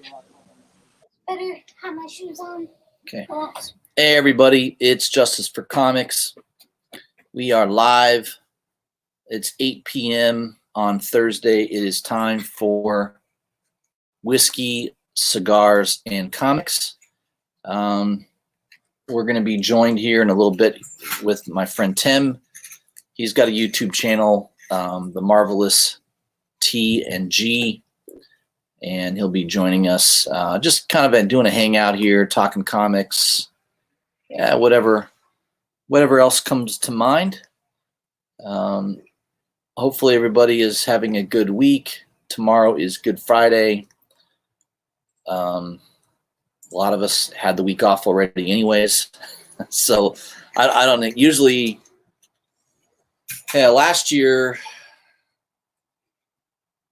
Better have my shoes on. Okay. Hey, everybody. It's Justice for Comics. We are live. It's 8 p.m. on Thursday. It is time for Whiskey, Cigars, and Comics. We're going to be joined here in a little bit with my friend Tim. He's got a YouTube channel, the MarvelousTandG. And he'll be joining us, just kind of doing a hangout here, talking comics, whatever else comes to mind. Hopefully everybody is having a good week. Tomorrow is Good Friday. A lot of us had the week off already anyways. So I don't know. Usually, last year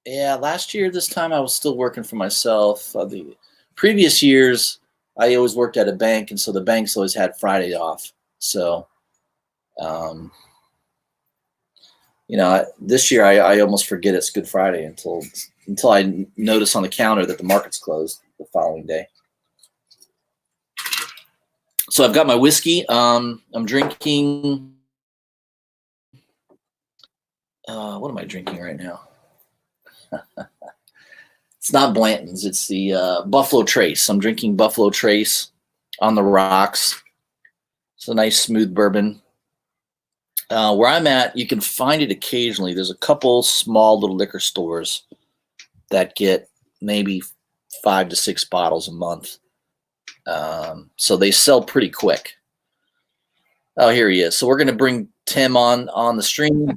this time I was still working for myself. The previous years, I always worked at a bank, and so the banks always had Friday off. So, this year I almost forget it's Good Friday until I notice on the counter that the market's closed the following day. So I've got my whiskey. I'm drinking. What am I drinking right now? It's not Blanton's. It's the Buffalo Trace. I'm drinking Buffalo Trace on the rocks. It's a nice smooth bourbon. Where I'm at, you can find it occasionally. There's a couple small little liquor stores that get maybe 5 to 6 bottles a month. So they sell pretty quick. Oh, here he is. So we're going to bring Tim on the stream.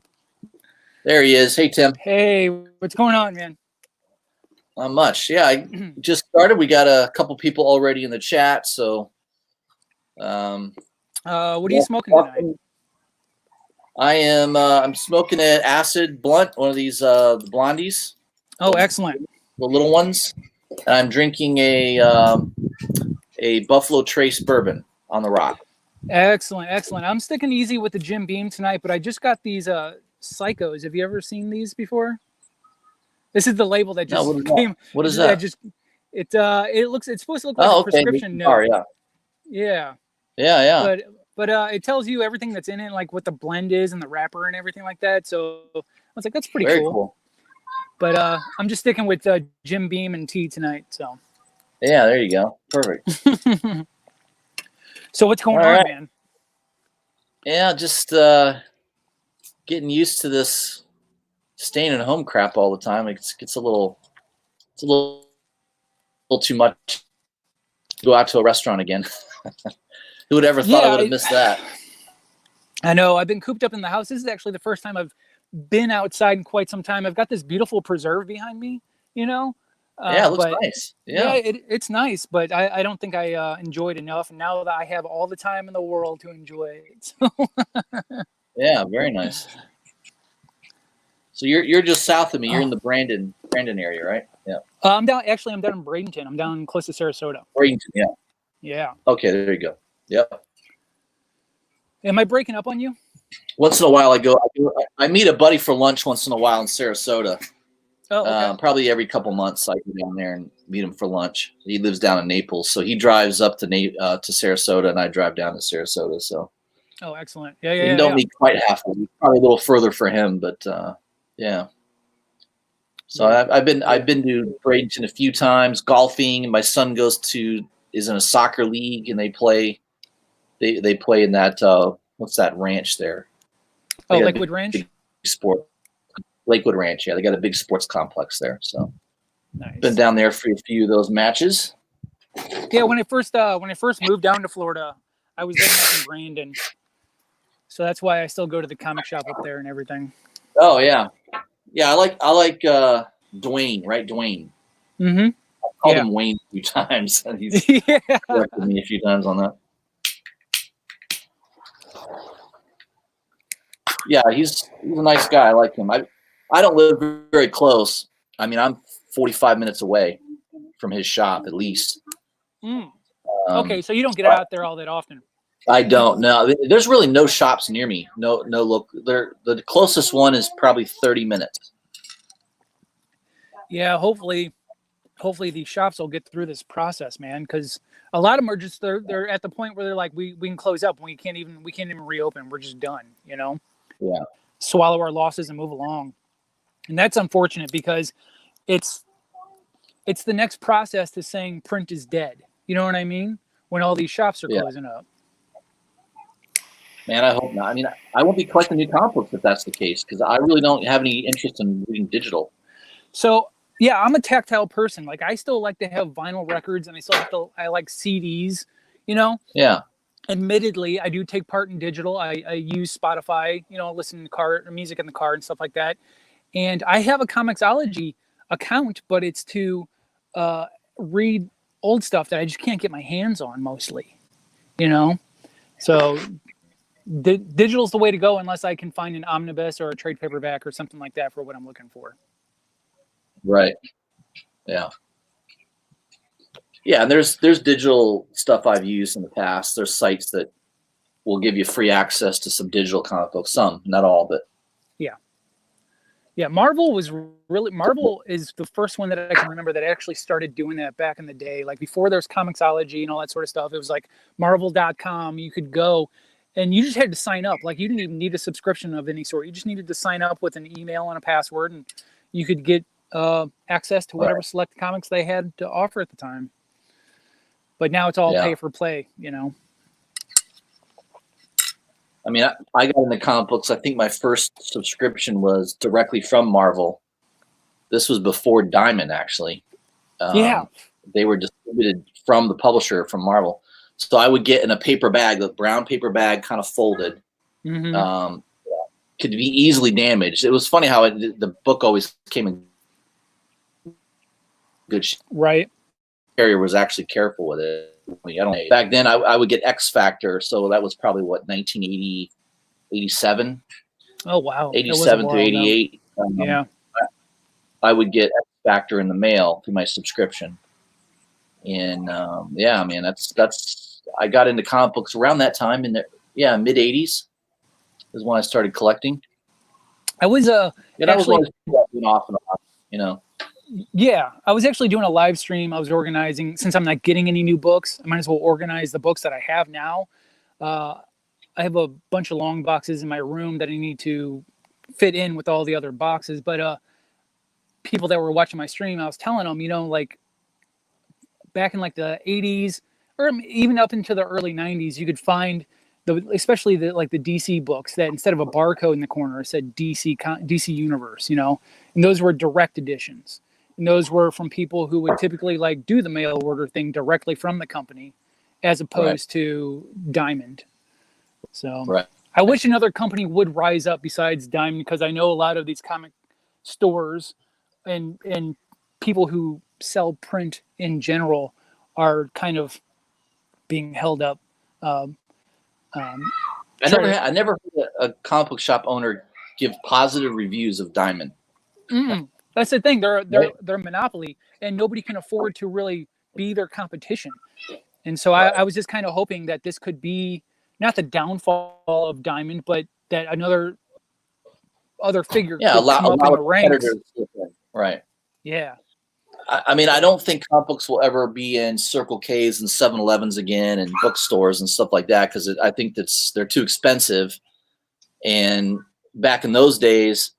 There he is. Hey, Tim. Hey, what's going on, man? Not much. Yeah, I just started. We got a couple people already in the chat. So, what are you smoking tonight? I'm smoking an acid blunt, one of these blondies. Oh, excellent. The little ones. And I'm drinking a Buffalo Trace bourbon on the rock. Excellent. I'm sticking easy with the Jim Beam tonight, but I just got these Psychos. Have you ever seen these before? This is the label that just came. What is that? It's supposed to look like a prescription note. Yeah. But it tells you everything that's in it, like what the blend is and the wrapper and everything like that. So I was like, that's pretty cool. But I'm just sticking with Jim Beam and tea tonight. So. Yeah, there you go. Perfect. So what's going on, man? Yeah, just getting used to this staying at home crap all the time. It's a little too much to go out to a restaurant again. Who would ever thought I would have missed that? I know. I've been cooped up in the house. This is actually the first time I've been outside in quite some time. I've got this beautiful preserve behind me, Yeah, it looks nice. Yeah, it's nice, but I don't think I enjoyed enough. And now that I have all the time in the world to enjoy it. So. Yeah, very nice. So you're just south of me. You're in the Brandon area, right? Yeah. I'm down in Bradenton. I'm down close to Sarasota. Bradenton, yeah. Yeah. Okay, there you go. Yep. Am I breaking up on you? Once in a while, I meet a buddy for lunch once in a while in Sarasota. Oh, okay. Probably every couple months I go down there and meet him for lunch. He lives down in Naples, so he drives up to Sarasota, and I drive down to Sarasota. So. Oh, excellent. Yeah. You don't meet quite halfway. Probably a little further for him, but yeah. So I've been to Bradenton a few times golfing. My son is in a soccer league, and they play in that what's that ranch there? Oh, Lakewood Ranch. Lakewood Ranch, yeah, they got a big sports complex there. So, nice. Been down there for a few of those matches. Yeah, when I first moved down to Florida, I was living up in Brandon, so that's why I still go to the comic shop up there and everything. Oh yeah. I like Dwayne, right? Dwayne. Mm-hmm. I called him Wayne a few times. He's corrected me a few times on that. Yeah, he's a nice guy. I like him. I don't live very close. I mean, I'm 45 minutes away from his shop at least. Okay, so you don't get out there all that often. I don't know. There's really no shops near me. No look. The closest one is probably 30 minutes. Yeah, hopefully hopefully these shops will get through this process, man, because a lot of them are just they're at the point where they're like, we can close up, we can't even reopen, we're just done, you know. Yeah. Swallow our losses and move along. And that's unfortunate because it's the next process to saying print is dead. You know what I mean? When all these shops are closing up. Man, I hope not. I mean, I won't be collecting new comic books if that's the case, because I really don't have any interest in reading digital. So yeah, I'm a tactile person. Like I still like to have vinyl records, and I like CDs, you know? Yeah. Admittedly, I do take part in digital. I use Spotify, you know, listen to music in the car and stuff like that. And I have a Comixology account, but it's to read old stuff that I just can't get my hands on mostly, you know? So digital's the way to go unless I can find an omnibus or a trade paperback or something like that for what I'm looking for. Right. Yeah. Yeah, and there's digital stuff I've used in the past. There's sites that will give you free access to some digital comic books, some, not all, but yeah. Marvel is the first one that I can remember that actually started doing that back in the day. Like before there's Comixology and all that sort of stuff. It was like Marvel.com. You could go and you just had to sign up. Like you didn't even need a subscription of any sort. You just needed to sign up with an email and a password, and you could get access to whatever select comics they had to offer at the time. But now it's all pay for play, you know. I mean, I got into comic books. I think my first subscription was directly from Marvel. This was before Diamond, actually. They were distributed from the publisher, from Marvel. So I would get in a paper bag, the brown paper bag, kind of folded. Mm-hmm. Could be easily damaged. It was funny how the book always came in good shape. Right. Carrier was actually careful with it. Back then, I would get X Factor, so that was probably what, 1980, 87. Oh wow, 87 to 88. I would get X Factor in the mail through my subscription, and yeah, man, that's I got into comic books around that time in the mid 80s is when I started collecting. I was I was always off and on, you know. Yeah, I was actually doing a live stream. I was organizing, since I'm not getting any new books, I might as well organize the books that I have now. I have a bunch of long boxes in my room that I need to fit in with all the other boxes. But people that were watching my stream, I was telling them, you know, like back in like the 80s or even up into the early 90s, you could find especially the DC books that instead of a barcode in the corner, it said DC Universe, you know, and those were direct editions. And those were from people who would typically like do the mail order thing directly from the company as opposed to Diamond. So I wish another company would rise up besides Diamond, because I know a lot of these comic stores and people who sell print in general are kind of being held up. I never heard a comic book shop owner give positive reviews of Diamond. That's the thing. They're a monopoly, and nobody can afford to really be their competition. And so I was just kind of hoping that this could be not the downfall of Diamond, but that other figure could come up in the ranks. Right. Yeah. I mean, I don't think comic books will ever be in Circle K's and 7-Elevens again and bookstores and stuff like that, because I think they're too expensive. And back in those days,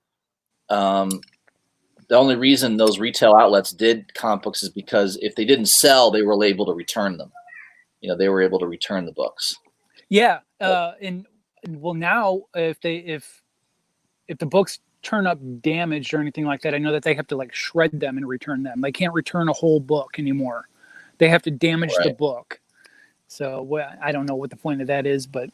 the only reason those retail outlets did comic books is because if they didn't sell, they were able to return them. You know, they were able to return the books. Yeah. And well, now if the books turn up damaged or anything like that, I know that they have to like shred them and return them. They can't return a whole book anymore. They have to damage the book. So I don't know what the point of that is, but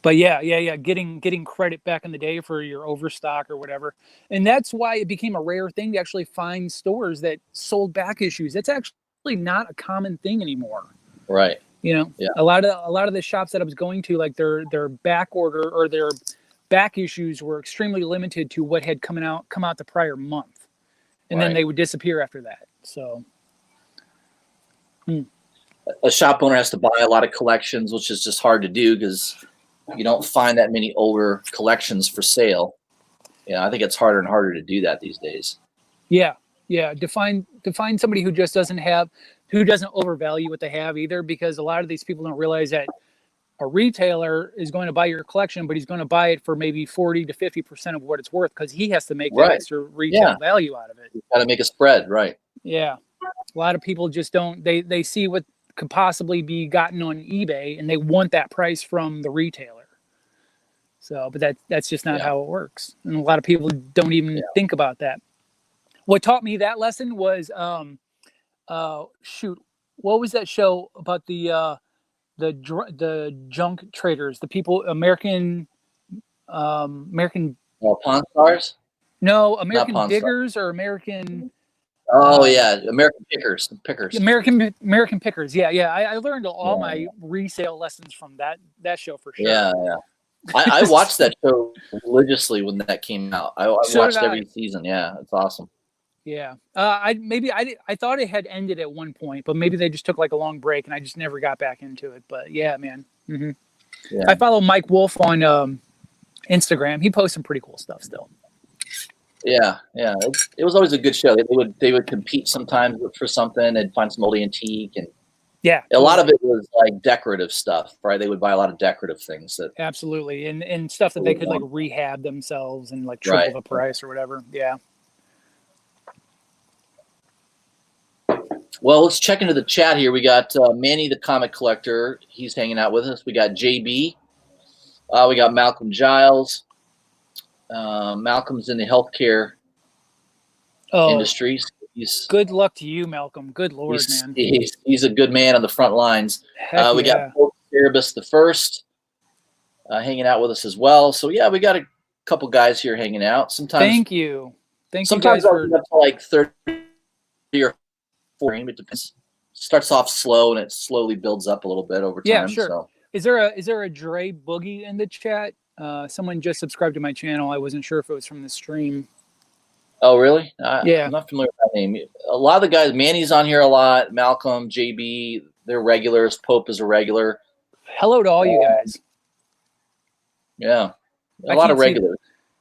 yeah. Getting credit back in the day for your overstock or whatever. And that's why it became a rare thing to actually find stores that sold back issues. That's actually not a common thing anymore. Right. You know, a lot of the shops that I was going to, like their back order or their back issues were extremely limited to what had come out the prior month. And then they would disappear after that. So a shop owner has to buy a lot of collections, which is just hard to do because you don't find that many older collections for sale. Yeah, I think it's harder and harder to do that these days. Yeah, Yeah, to find somebody who just doesn't overvalue what they have either, because a lot of these people don't realize that a retailer is going to buy your collection, but he's going to buy it for maybe 40 to 50% of what it's worth, because he has to make that extra retail value out of it. You got to make a spread, right? Yeah. A lot of people just don't, they see what could possibly be gotten on eBay and they want that price from the retailer. So, but that's just not how it works. And a lot of people don't even think about that. What taught me that lesson was, what was that show about the junk traders, the people, American Pawn Stars? No, American Diggers or American. Oh yeah, American Pickers. American Pickers. Yeah. I learned all my resale lessons from that show for sure. Yeah. I watched that show religiously when that came out. I watched every season. Yeah, it's awesome. Yeah. I thought it had ended at one point, but maybe they just took like a long break and I just never got back into it. But yeah, man. Mm-hmm. Yeah. I follow Mike Wolf on Instagram. He posts some pretty cool stuff still. Yeah. It was always a good show. They would compete sometimes for something and find some old antique, and a lot of it was like decorative stuff, right? They would buy a lot of decorative things that absolutely, and stuff that they could like rehab themselves and like triple the price or whatever. Yeah. Well, let's check into the chat here. We got Manny the comic collector. He's hanging out with us. We got JB. We got Malcolm Giles. Malcolm's in the healthcare industry. Good luck to you, Malcolm. Good Lord, man. He's a good man on the front lines. We got Cerebus the First hanging out with us as well. So yeah, we got a couple guys here hanging out. Sometimes. Thank you. Sometimes I'll get up to like 30 or 40. It depends. Starts off slow and it slowly builds up a little bit over time. Yeah, sure. So. Is there a Dre Boogie in the chat? Someone just subscribed to my channel. I wasn't sure if it was from the stream. Oh, really? Yeah. I'm not familiar with that name. A lot of the guys, Manny's on here a lot. Malcolm, JB, they're regulars. Pope is a regular. Hello to all you guys. Yeah. A lot of regulars.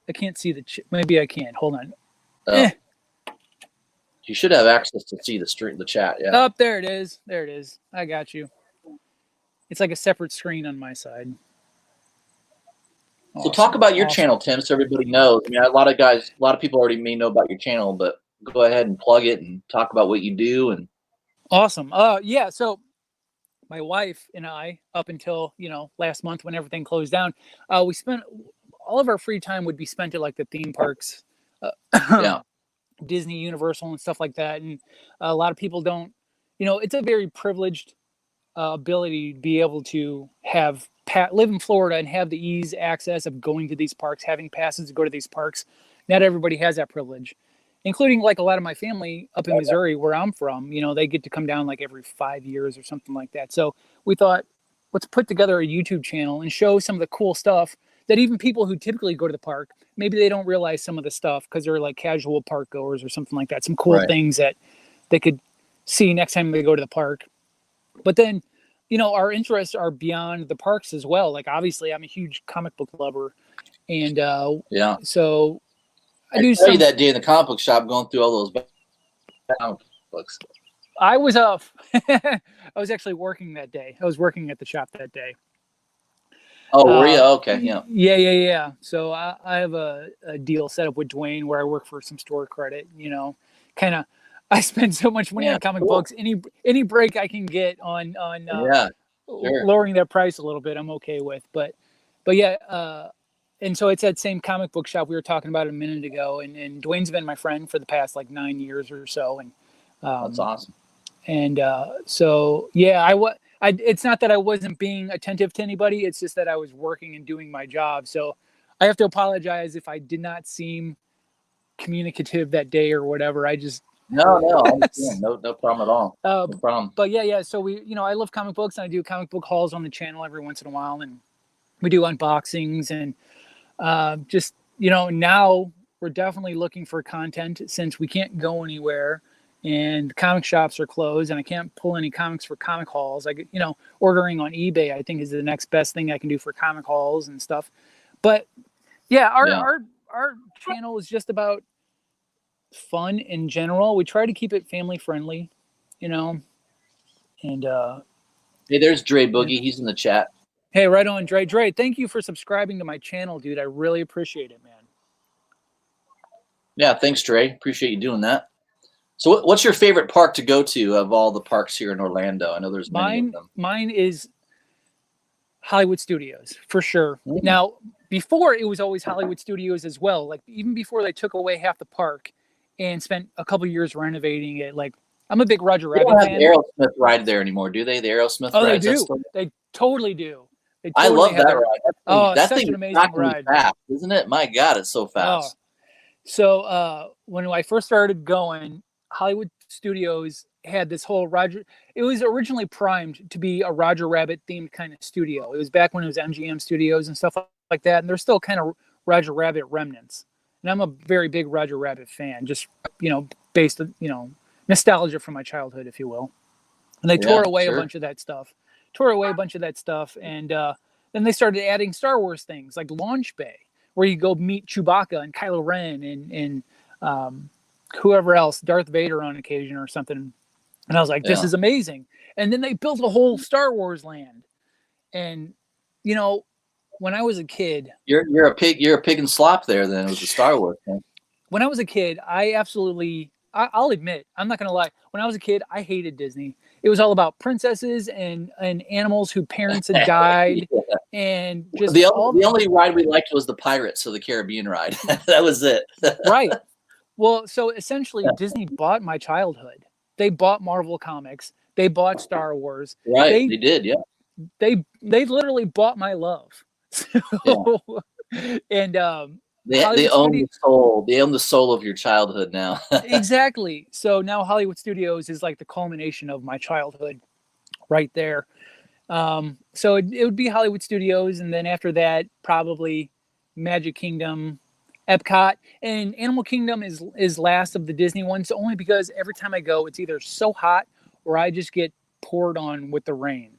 I can't see the maybe I can. Hold on. You should have access to see the chat. Yeah. Oh, there it is. There it is. I got you. It's like a separate screen on my side. So talk about your channel, Tim, so everybody knows. I mean, a lot of people already may know about your channel, but go ahead and plug it and talk about what you do. And awesome. Yeah. So my wife and I, up until last month when everything closed down, we spent all of our free time would be spent at like the theme parks, Disney, Universal, and stuff like that. And a lot of people don't. It's a very privileged ability to be able to live in Florida and have the access of going to these parks, having passes to go to these parks. Not everybody has that privilege, including like a lot of my family up in Missouri where I'm from. They get to come down like every 5 years or something like that. So we thought, let's put together a YouTube channel and show some of the cool stuff that even people who typically go to the park, maybe they don't realize some of the stuff because they're like casual park goers or something like that. Some cool things that they could see next time they go to the park. But then, our interests are beyond the parks as well. Like, obviously, I'm a huge comic book lover. And so I do see that day in the comic book shop going through all those comic books. I was I was actually working that day. I was working at the shop that day. Oh, were you? Okay, yeah. Yeah. So I have a deal set up with Dwayne where I work for some store credit, kind of. I spend so much money on comic books. Any break I can get on lowering that price a little bit, I'm okay with. But yeah, and so it's that same comic book shop we were talking about a minute ago, and Dwayne's been my friend for the past like 9 years or so, and that's awesome. And so yeah, it's not that I wasn't being attentive to anybody. It's just that I was working and doing my job. So I have to apologize if I did not seem communicative that day or whatever. No problem at all. No problem. But yeah. So I love comic books, and I do comic book hauls on the channel every once in a while, and we do unboxings, and now we're definitely looking for content since we can't go anywhere, and comic shops are closed, and I can't pull any comics for comic hauls. Ordering on eBay, I think, is the next best thing I can do for comic hauls and stuff. But yeah, our channel is just about fun in general. We try to keep it family friendly, you know. And hey, there's Dre Boogie. He's in the chat. Hey, right on, Dre. Dre, thank you for subscribing to my channel, dude. I really appreciate it, man. Yeah, thanks, Dre. Appreciate you doing that. So what's your favorite park to go to of all the parks here in Orlando? I know there's many of them. Mine is Hollywood Studios, for sure. Mm. Now, before it was always Hollywood Studios as well. Like even before they took away half the park and spent a couple years renovating it. Like I'm a big Roger Rabbit fan. They don't have the Aerosmith ride there anymore, do they? The Aerosmith ride? Oh, they do. They totally do. I love that ride. That thing is an amazing ride, fast, isn't it? My God, it's so fast. So when I first started going, Hollywood Studios had this whole Roger. It was originally primed to be a Roger Rabbit themed kind of studio. It was back when it was MGM Studios and stuff like that, and there's still kind of Roger Rabbit remnants. And I'm a very big Roger Rabbit fan, just based on nostalgia from my childhood, if you will. And they tore away a bunch of that stuff. And then they started adding Star Wars things like Launch Bay, where you go meet Chewbacca and Kylo Ren and whoever else, Darth Vader on occasion or something. And I was like, this is amazing. And then they built a whole Star Wars land. And, when I was a kid. You're a pig in slop there then. It was a Star Wars thing. When I was a kid, I'll admit, I'm not going to lie. When I was a kid, I hated Disney. It was all about princesses and animals whose parents had died. And just the only ride we liked was the Pirates of the Caribbean ride. That was it. Right. Well, so essentially Disney bought my childhood. They bought Marvel Comics. They bought Star Wars. Right. They did. Yeah. They literally bought my love. And they own the soul. They own the soul of your childhood now. Exactly. So now Hollywood Studios is like the culmination of my childhood, right there. So it would be Hollywood Studios, and then after that, probably Magic Kingdom, Epcot, and Animal Kingdom is last of the Disney ones. Only because every time I go, it's either so hot or I just get poured on with the rain.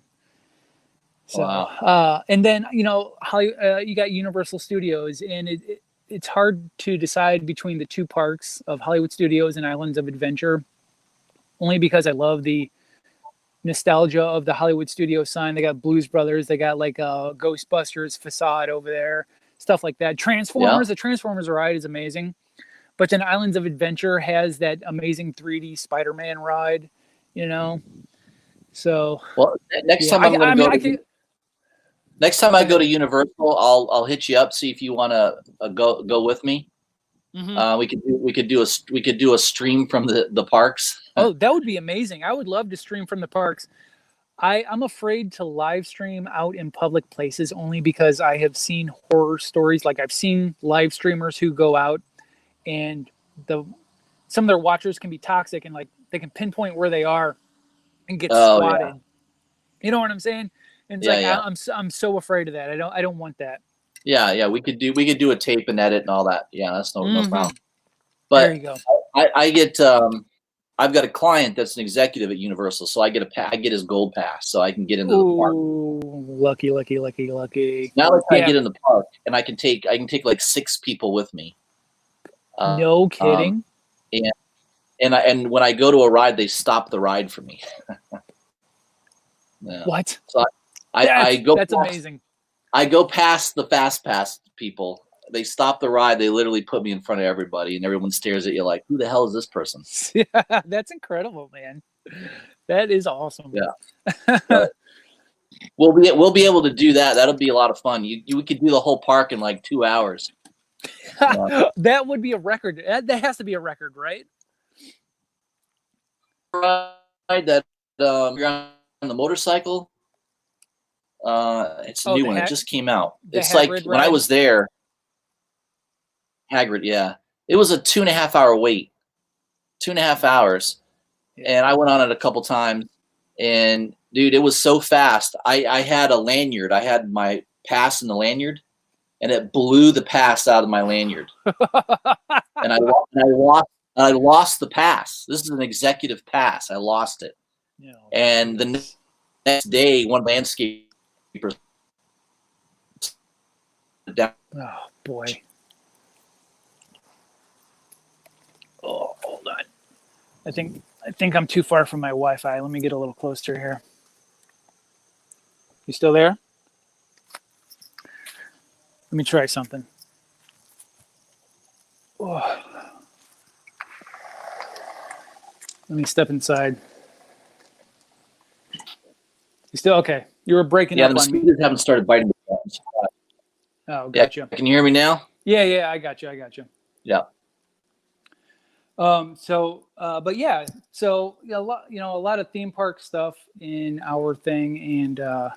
So, wow. And then you got Universal Studios, and it's hard to decide between the two parks of Hollywood Studios and Islands of Adventure, only because I love the nostalgia of the Hollywood Studios sign. They got Blues Brothers, they got like a Ghostbusters facade over there, stuff like that. Transformers, the Transformers ride is amazing, but then Islands of Adventure has that amazing 3D Spider-Man ride, So next time Next time I go to Universal, I'll hit you up, see if you want to go with me. Mm-hmm. We could do a stream from the parks. Oh, that would be amazing. I would love to stream from the parks. I'm afraid to live stream out in public places only because I have seen horror stories. Like I've seen live streamers who go out and some of their watchers can be toxic and like they can pinpoint where they are and get swatted. Yeah. You know what I'm saying? And it's I'm so afraid of that. I don't want that. Yeah. We could do a tape and edit and all that. Yeah, that's no problem. But there you go. I get I've got a client that's an executive at Universal, so I get his gold pass, so I can get into the park. Lucky. Now I get in the park, and I can take like 6 people with me. No kidding. And when I go to a ride, they stop the ride for me. Yeah. What? So I go. That's amazing. I go past the fast pass people. They stop the ride. They literally put me in front of everybody, and everyone stares at you like, "Who the hell is this person?" Yeah, that's incredible, man. That is awesome. Yeah. We'll be able to do that. That'll be a lot of fun. We could do the whole park in like 2 hours. That would be a record. That has to be a record, right? Ride that you're on the motorcycle. It's a new one. It just came out. It's like when I was there. Hagrid, yeah. It was a 2.5 hour wait. 2.5 hours. Yeah. And I went on it a couple times. And dude, it was so fast. I had a lanyard. I had my pass in the lanyard, and it blew the pass out of my lanyard. And I lost the pass. This is an executive pass. I lost it. Yeah. And the next day, one landscaper down. Oh boy. Oh, I think I'm too far from my Wi-Fi. Let me get a little closer here. You still there? Let me try something. Oh. Let me step inside. You still okay? You were breaking up on me. Yeah, the mosquitoes haven't started biting me yet. Oh, gotcha. Yeah, can you hear me now? Yeah, I got you. Yeah. But yeah, so a lot of theme park stuff in our thing, and I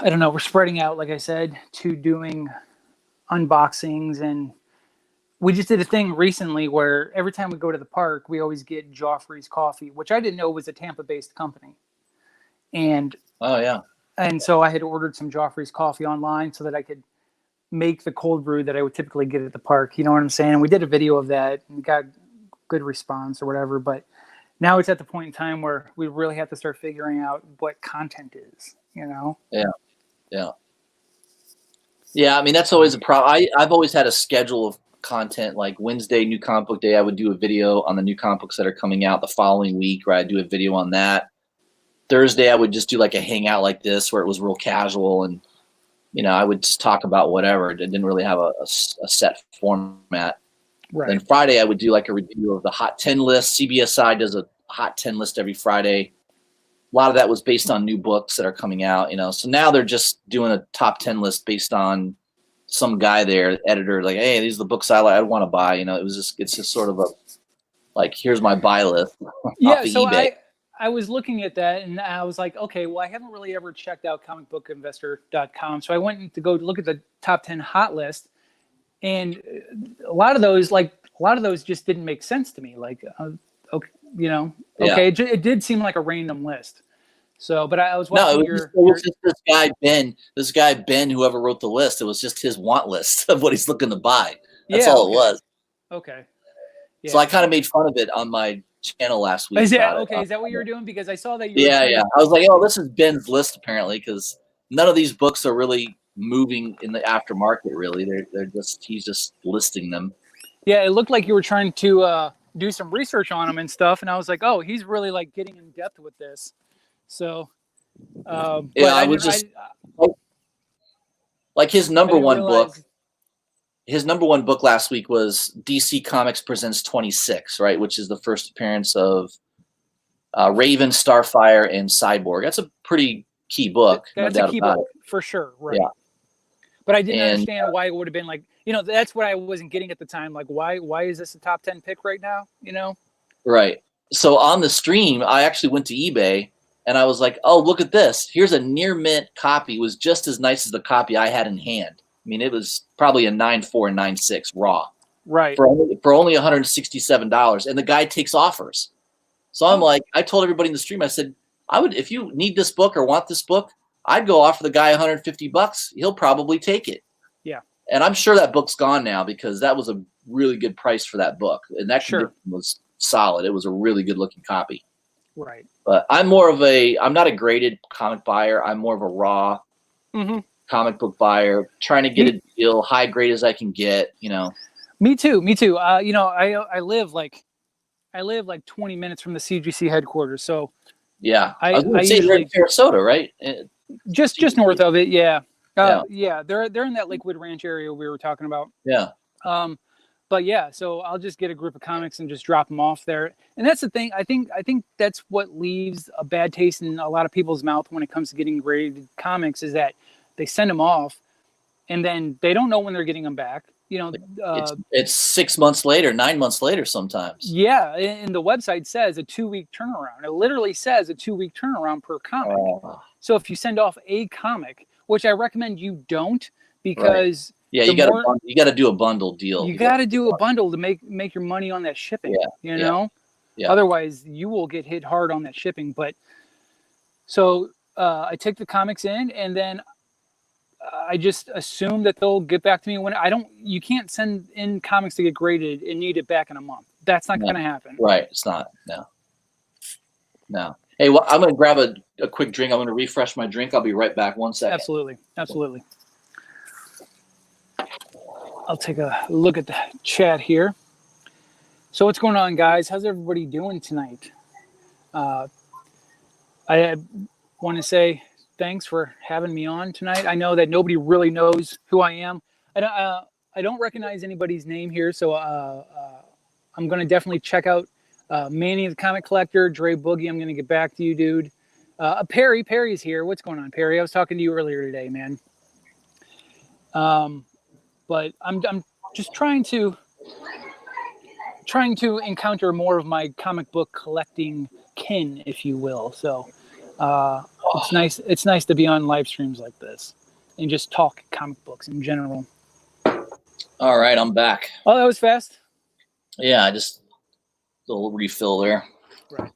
don't know, we're spreading out, like I said, to doing unboxings, and we just did a thing recently where every time we go to the park, we always get Joffrey's coffee, which I didn't know was a Tampa-based company, and so I had ordered some Joffrey's coffee online so that I could make the cold brew that I would typically get at the park. You know what I'm saying? And we did a video of that and got good response or whatever. But now it's at the point in time where we really have to start figuring out what content is, you know? Yeah, I mean, that's always a problem. I've always had a schedule of content, like Wednesday, New Comic Book Day, I would do a video on the new comic books that are coming out the following week, where I'd do a video on that. Thursday, I would just do like a hangout like this where it was real casual, and I would just talk about whatever. It didn't really have a set format. Right. Then Friday, I would do like a review of the Hot 10 list. CBSI does a Hot 10 list every Friday. A lot of that was based on new books that are coming out, So now they're just doing a top 10 list based on some guy there, editor, like, hey, these are the books I want to buy. It's just sort of a, like, here's my buy list. Yeah, so eBay. I was looking at that and I was like, okay, well, I haven't really ever checked out comicbookinvestor.com. So I went to go look at the top 10 hot list, and a lot of those just didn't make sense to me. Like, okay, it did seem like a random list. So, but I was watching it was just this guy Ben, whoever wrote the list. It was just his want list of what he's looking to buy. That's all it was. Okay. Yeah. So I kind of made fun of it on my channel last week. Is that what you were doing? Because I saw that you. Yeah. I was like, oh, this is Ben's list apparently, because none of these books are really moving in the aftermarket. Really, he's just listing them. Yeah, it looked like you were trying to do some research on them and stuff, and I was like, oh, he's really like getting in depth with this. So, I was just like his number one book. His number one book last week was DC Comics Presents 26, right? Which is the first appearance of Raven, Starfire, and Cyborg. That's a pretty key book. That's a key book for sure, right? Yeah. But I didn't understand why it would have been like, that's what I wasn't getting at the time. Like, why is this a top 10 pick right now? Right. So on the stream, I actually went to eBay and I was like, oh, look at this. Here's a near mint copy. It was just as nice as the copy I had in hand. I mean, it was probably a 9.4 and 9.6 raw, right? For only $167, and the guy takes offers. So I'm like, I told everybody in the stream, I said, if you need this book or want this book, I'd go offer the guy $150. He'll probably take it. Yeah, and I'm sure that book's gone now because that was a really good price for that book, and that condition was solid. It was a really good looking copy. Right. But I'm not a graded comic buyer. I'm more of a raw. Mm-hmm. Comic book buyer, trying to get a deal, high grade as I can get. Me too. I live like 20 minutes from the CGC headquarters, so yeah. I was going to say they're in Sarasota, right? Just north of it, yeah. They're in that Lakewood Ranch area we were talking about. Yeah. But yeah, so I'll just get a group of comics and just drop them off there. And that's the thing. I think that's what leaves a bad taste in a lot of people's mouth when it comes to getting graded comics, is that they send them off, and then they don't know when they're getting them back. It's 6 months later, 9 months later sometimes. Yeah, and the website says a 2-week turnaround. It literally says a 2-week turnaround per comic. So if you send off a comic, which I recommend you don't, because you got to do a bundle deal. You got to do a bundle to make your money on that shipping. Yeah. Otherwise, you will get hit hard on that shipping. But so I take the comics in, and then I just assume that they'll get back to me when you can't send in comics to get graded and need it back in a month. That's not going to happen. Right. It's not. No. Hey, well, I'm going to grab a quick drink. I'm going to refresh my drink. I'll be right back. 1 second. Absolutely. I'll take a look at the chat here. So what's going on, guys? How's everybody doing tonight? I want to say thanks for having me on tonight. I know that nobody really knows who I am. I don't recognize anybody's name here, so I'm going to definitely check out Manny the Comic Collector, Dre Boogie. I'm going to get back to you, dude. Perry's here. What's going on, Perry? I was talking to you earlier today, man. But I'm just trying to encounter more of my comic book collecting kin, if you will. So it's nice to be on live streams like this and just talk comic books in general. All right, I'm back. Oh, that was fast. Yeah, just a little refill there. Right.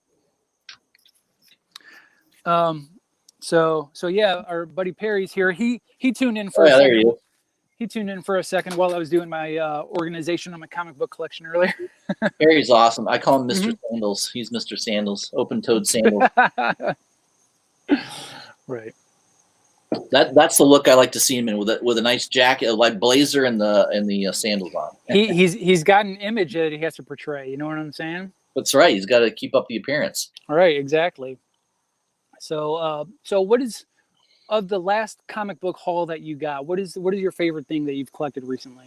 So yeah, our buddy Perry's here. He tuned in for a second. He tuned in for a second while I was doing my organization on my comic book collection earlier. Perry's awesome. I call him Mr. Sandals. He's Mr. Sandals, open-toed sandals. Right. That's the look I like to see him in, with a nice jacket, like blazer and the sandals on. He's got an image that he has to portray. You know what I'm saying? That's right. He's got to keep up the appearance. All right. Exactly. So what is, of the last comic book haul that you got, what is your favorite thing that you've collected recently?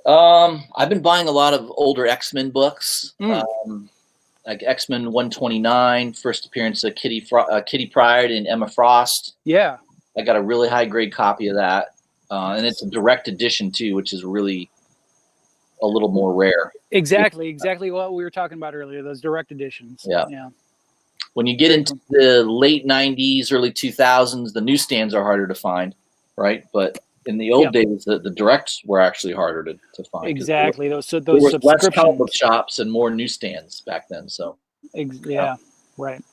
I've been buying a lot of older X-Men books, like X-Men 129, first appearance of Kitty Pryde and Emma Frost. Yeah. I got a really high grade copy of that. And it's a direct edition too, which is really a little more rare. Exactly what we were talking about earlier, those direct editions. Yeah. When you get into the late 90s, early 2000s, the newsstands are harder to find, right? But in the old days, the directs were actually harder to find. Exactly. Those there were subscriptions. Less comic book shops and more newsstands back then. So right.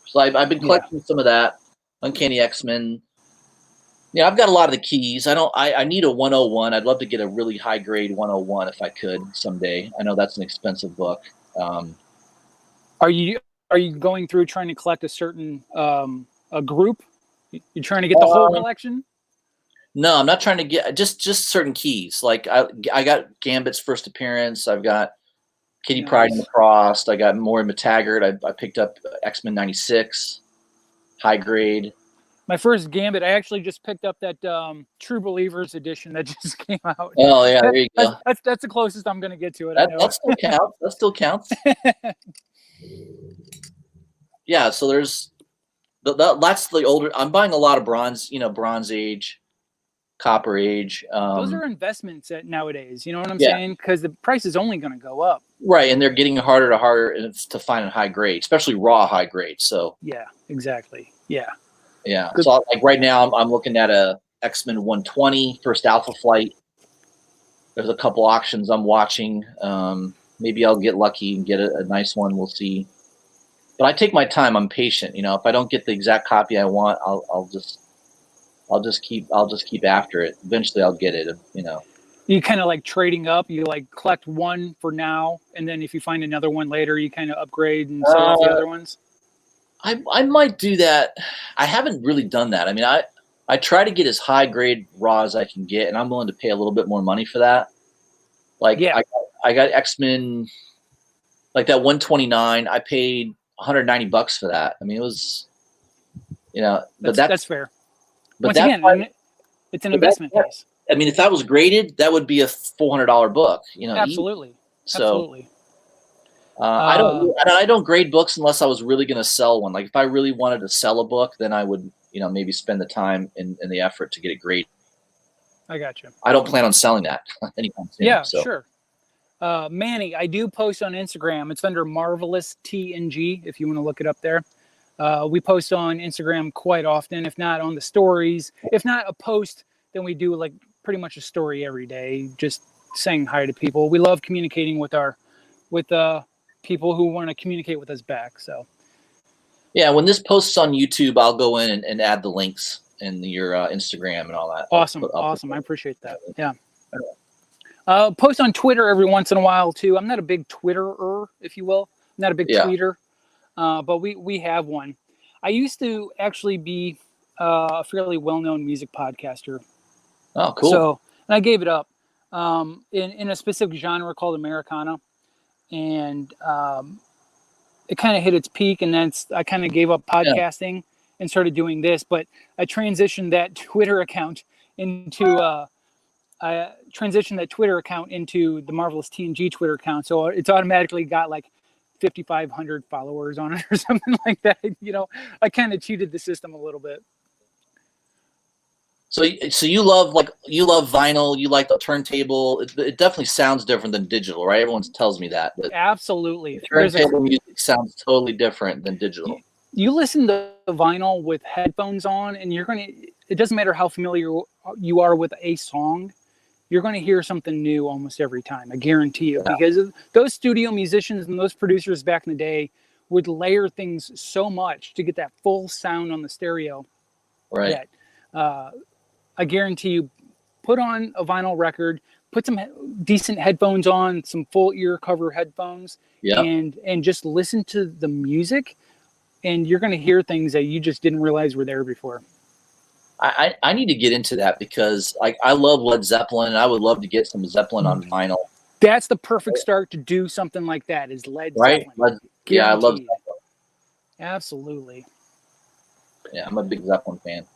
So I've been collecting some of that. Uncanny X-Men. Yeah, I've got a lot of the keys. I need a 101. I'd love to get a really high grade 101 if I could someday. I know that's an expensive book. Are you going through trying to collect a certain a group? You're trying to get the whole collection? No, I'm not trying to get just certain keys. Like I got Gambit's first appearance. I've got Kitty Pryde and the Frost. I got Moira McTaggart. I picked up X-Men 96, high grade. My first Gambit, I actually just picked up that True Believers edition that just came out. Oh yeah, there you go. That's the closest I'm going to get to it. That still counts. That still counts. Yeah, so there's that's the older. I'm buying a lot of bronze, Bronze Age, Copper Age. Those are investments nowadays. You know what I'm saying? Because the price is only going to go up. Right, and they're getting harder to find a high grade, especially raw high grade. So yeah, exactly. Yeah. Yeah. Good. So like right now, I'm looking at a X-Men 120 first Alpha Flight. There's a couple auctions I'm watching. Maybe I'll get lucky and get a nice one. We'll see. But I take my time. I'm patient. If I don't get the exact copy I want, I'll just keep after it. Eventually, I'll get it. You kind of like trading up. You like collect one for now, and then if you find another one later, you kind of upgrade and sell off the other ones. I might do that. I haven't really done that. I mean, I try to get as high grade raw as I can get, and I'm willing to pay a little bit more money for that. Like I got X-Men, like that 129. I paid $190 for that. I mean, it was, but that's fair. But once again, it's an investment piece. I mean, if that was graded, that would be a $400 book. Absolutely. So, absolutely. I don't grade books unless I was really going to sell one. Like if I really wanted to sell a book, then I would, maybe spend the time and the effort to get it graded. I got you. I don't plan on selling that anytime soon. Yeah, sure. Manny, I do post on Instagram. It's under MarvelousTandG if you want to look it up there. We post on Instagram quite often, if not on the stories. If not a post, then we do like pretty much a story every day, just saying hi to people. We love communicating with people who want to communicate with us back. So yeah, when this posts on YouTube, I'll go in and add the links in your Instagram and all that. Awesome. I appreciate that. Yeah. Post on Twitter every once in a while too. I'm not a big Twitterer, if you will. I'm not a big tweeter, but we have one. I used to actually be a fairly well-known music podcaster. Oh, cool. So, and I gave it up in a specific genre called Americana. and it kind of hit its peak, and then I kind of gave up podcasting and started doing this. But I transitioned that Twitter account into the MarvelousTandG Twitter account, so it's automatically got like 5,500 followers on it or something like that. You know, I kind of cheated the system a little bit. So you love vinyl, you like the turntable. It definitely sounds different than digital, right? Everyone tells me that. Absolutely. Turntable music sounds totally different than digital. You listen to vinyl with headphones on, and it doesn't matter how familiar you are with a song, you're going to hear something new almost every time. I guarantee you, because those studio musicians and those producers back in the day would layer things so much to get that full sound on the stereo. Right. That, I guarantee you, put on a vinyl record, put some decent headphones on, some full ear cover headphones, and just listen to the music, and you're going to hear things that you just didn't realize were there before. I need to get into that because I love Led Zeppelin, and I would love to get some Zeppelin on vinyl. That's the perfect start to do something like that, is Led Zeppelin. I love Zeppelin. Absolutely. Yeah, I'm a big Zeppelin fan.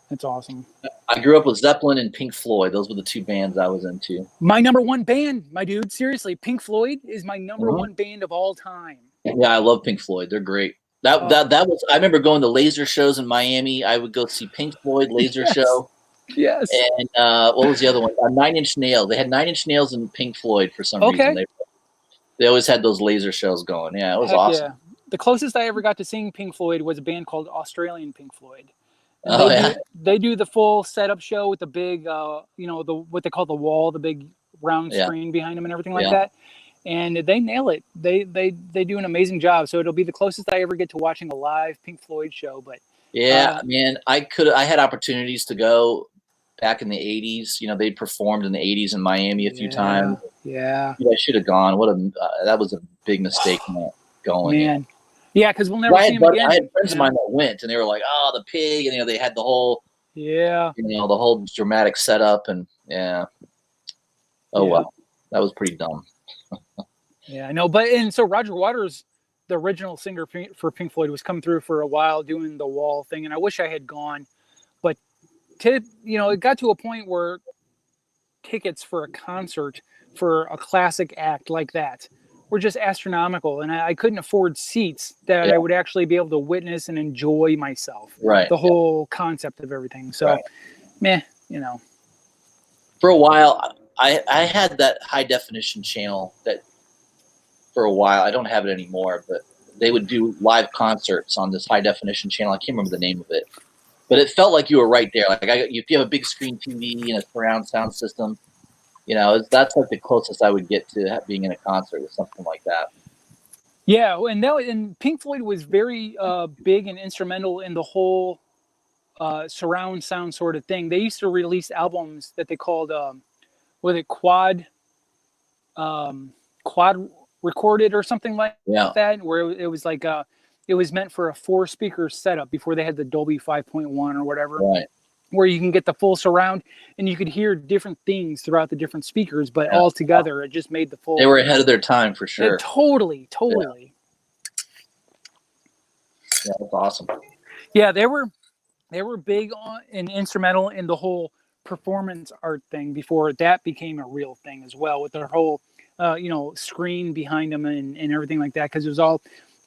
That's awesome. I grew up with Zeppelin and Pink Floyd. Those were the two bands I was into. My number one band, my dude. Seriously, Pink Floyd is my number one band of all time. Yeah, I love Pink Floyd. They're great. That was. I remember going to laser shows in Miami. I would go see Pink Floyd laser show. Yes. And what was the other one? 9 Inch Nails. They had 9 Inch Nails and Pink Floyd for some reason. They always had those laser shows going. Yeah, it was awesome. Yeah. The closest I ever got to seeing Pink Floyd was a band called Australian Pink Floyd. They do the full setup show with the big, what they call the wall, the big round screen behind them and everything like that. And they nail it. They do an amazing job. So it'll be the closest I ever get to watching a live Pink Floyd show. But man, I had opportunities to go back in the 80s. You know, they performed in the 80s in Miami a few times. Yeah. I should have gone. That was a big mistake not going. Man. Yeah, because we'll never see him again. I had friends of mine that went, and they were like, "Oh, the pig," and they had the whole, the whole dramatic setup, and well, that was pretty dumb. Yeah, I know, so Roger Waters, the original singer for Pink Floyd, was coming through for a while doing the wall thing, and I wish I had gone, but it got to a point where tickets for a concert for a classic act like that were just astronomical, and I couldn't afford seats that I would actually be able to witness and enjoy myself. Right. The whole concept of everything. So, For a while, I had that high definition channel that for a while. I don't have it anymore, but they would do live concerts on this high definition channel. I can't remember the name of it, but it felt like you were right there. Like if you have a big screen TV and a surround sound system, that's like the closest I would get to being in a concert or something like that. Yeah, and Pink Floyd was very big and instrumental in the whole surround sound sort of thing. They used to release albums that they called, quad recorded or something like that, where it was like it was meant for a 4-speaker setup before they had the Dolby 5.1 or whatever. Right. Where you can get the full surround and you could hear different things throughout the different speakers, but all together it just made the full. They were ahead of their time for sure. Yeah, totally. Yeah, that's awesome. Yeah, they were big on and instrumental in the whole performance art thing before that became a real thing as well, with their whole screen behind them and everything like that, because it was all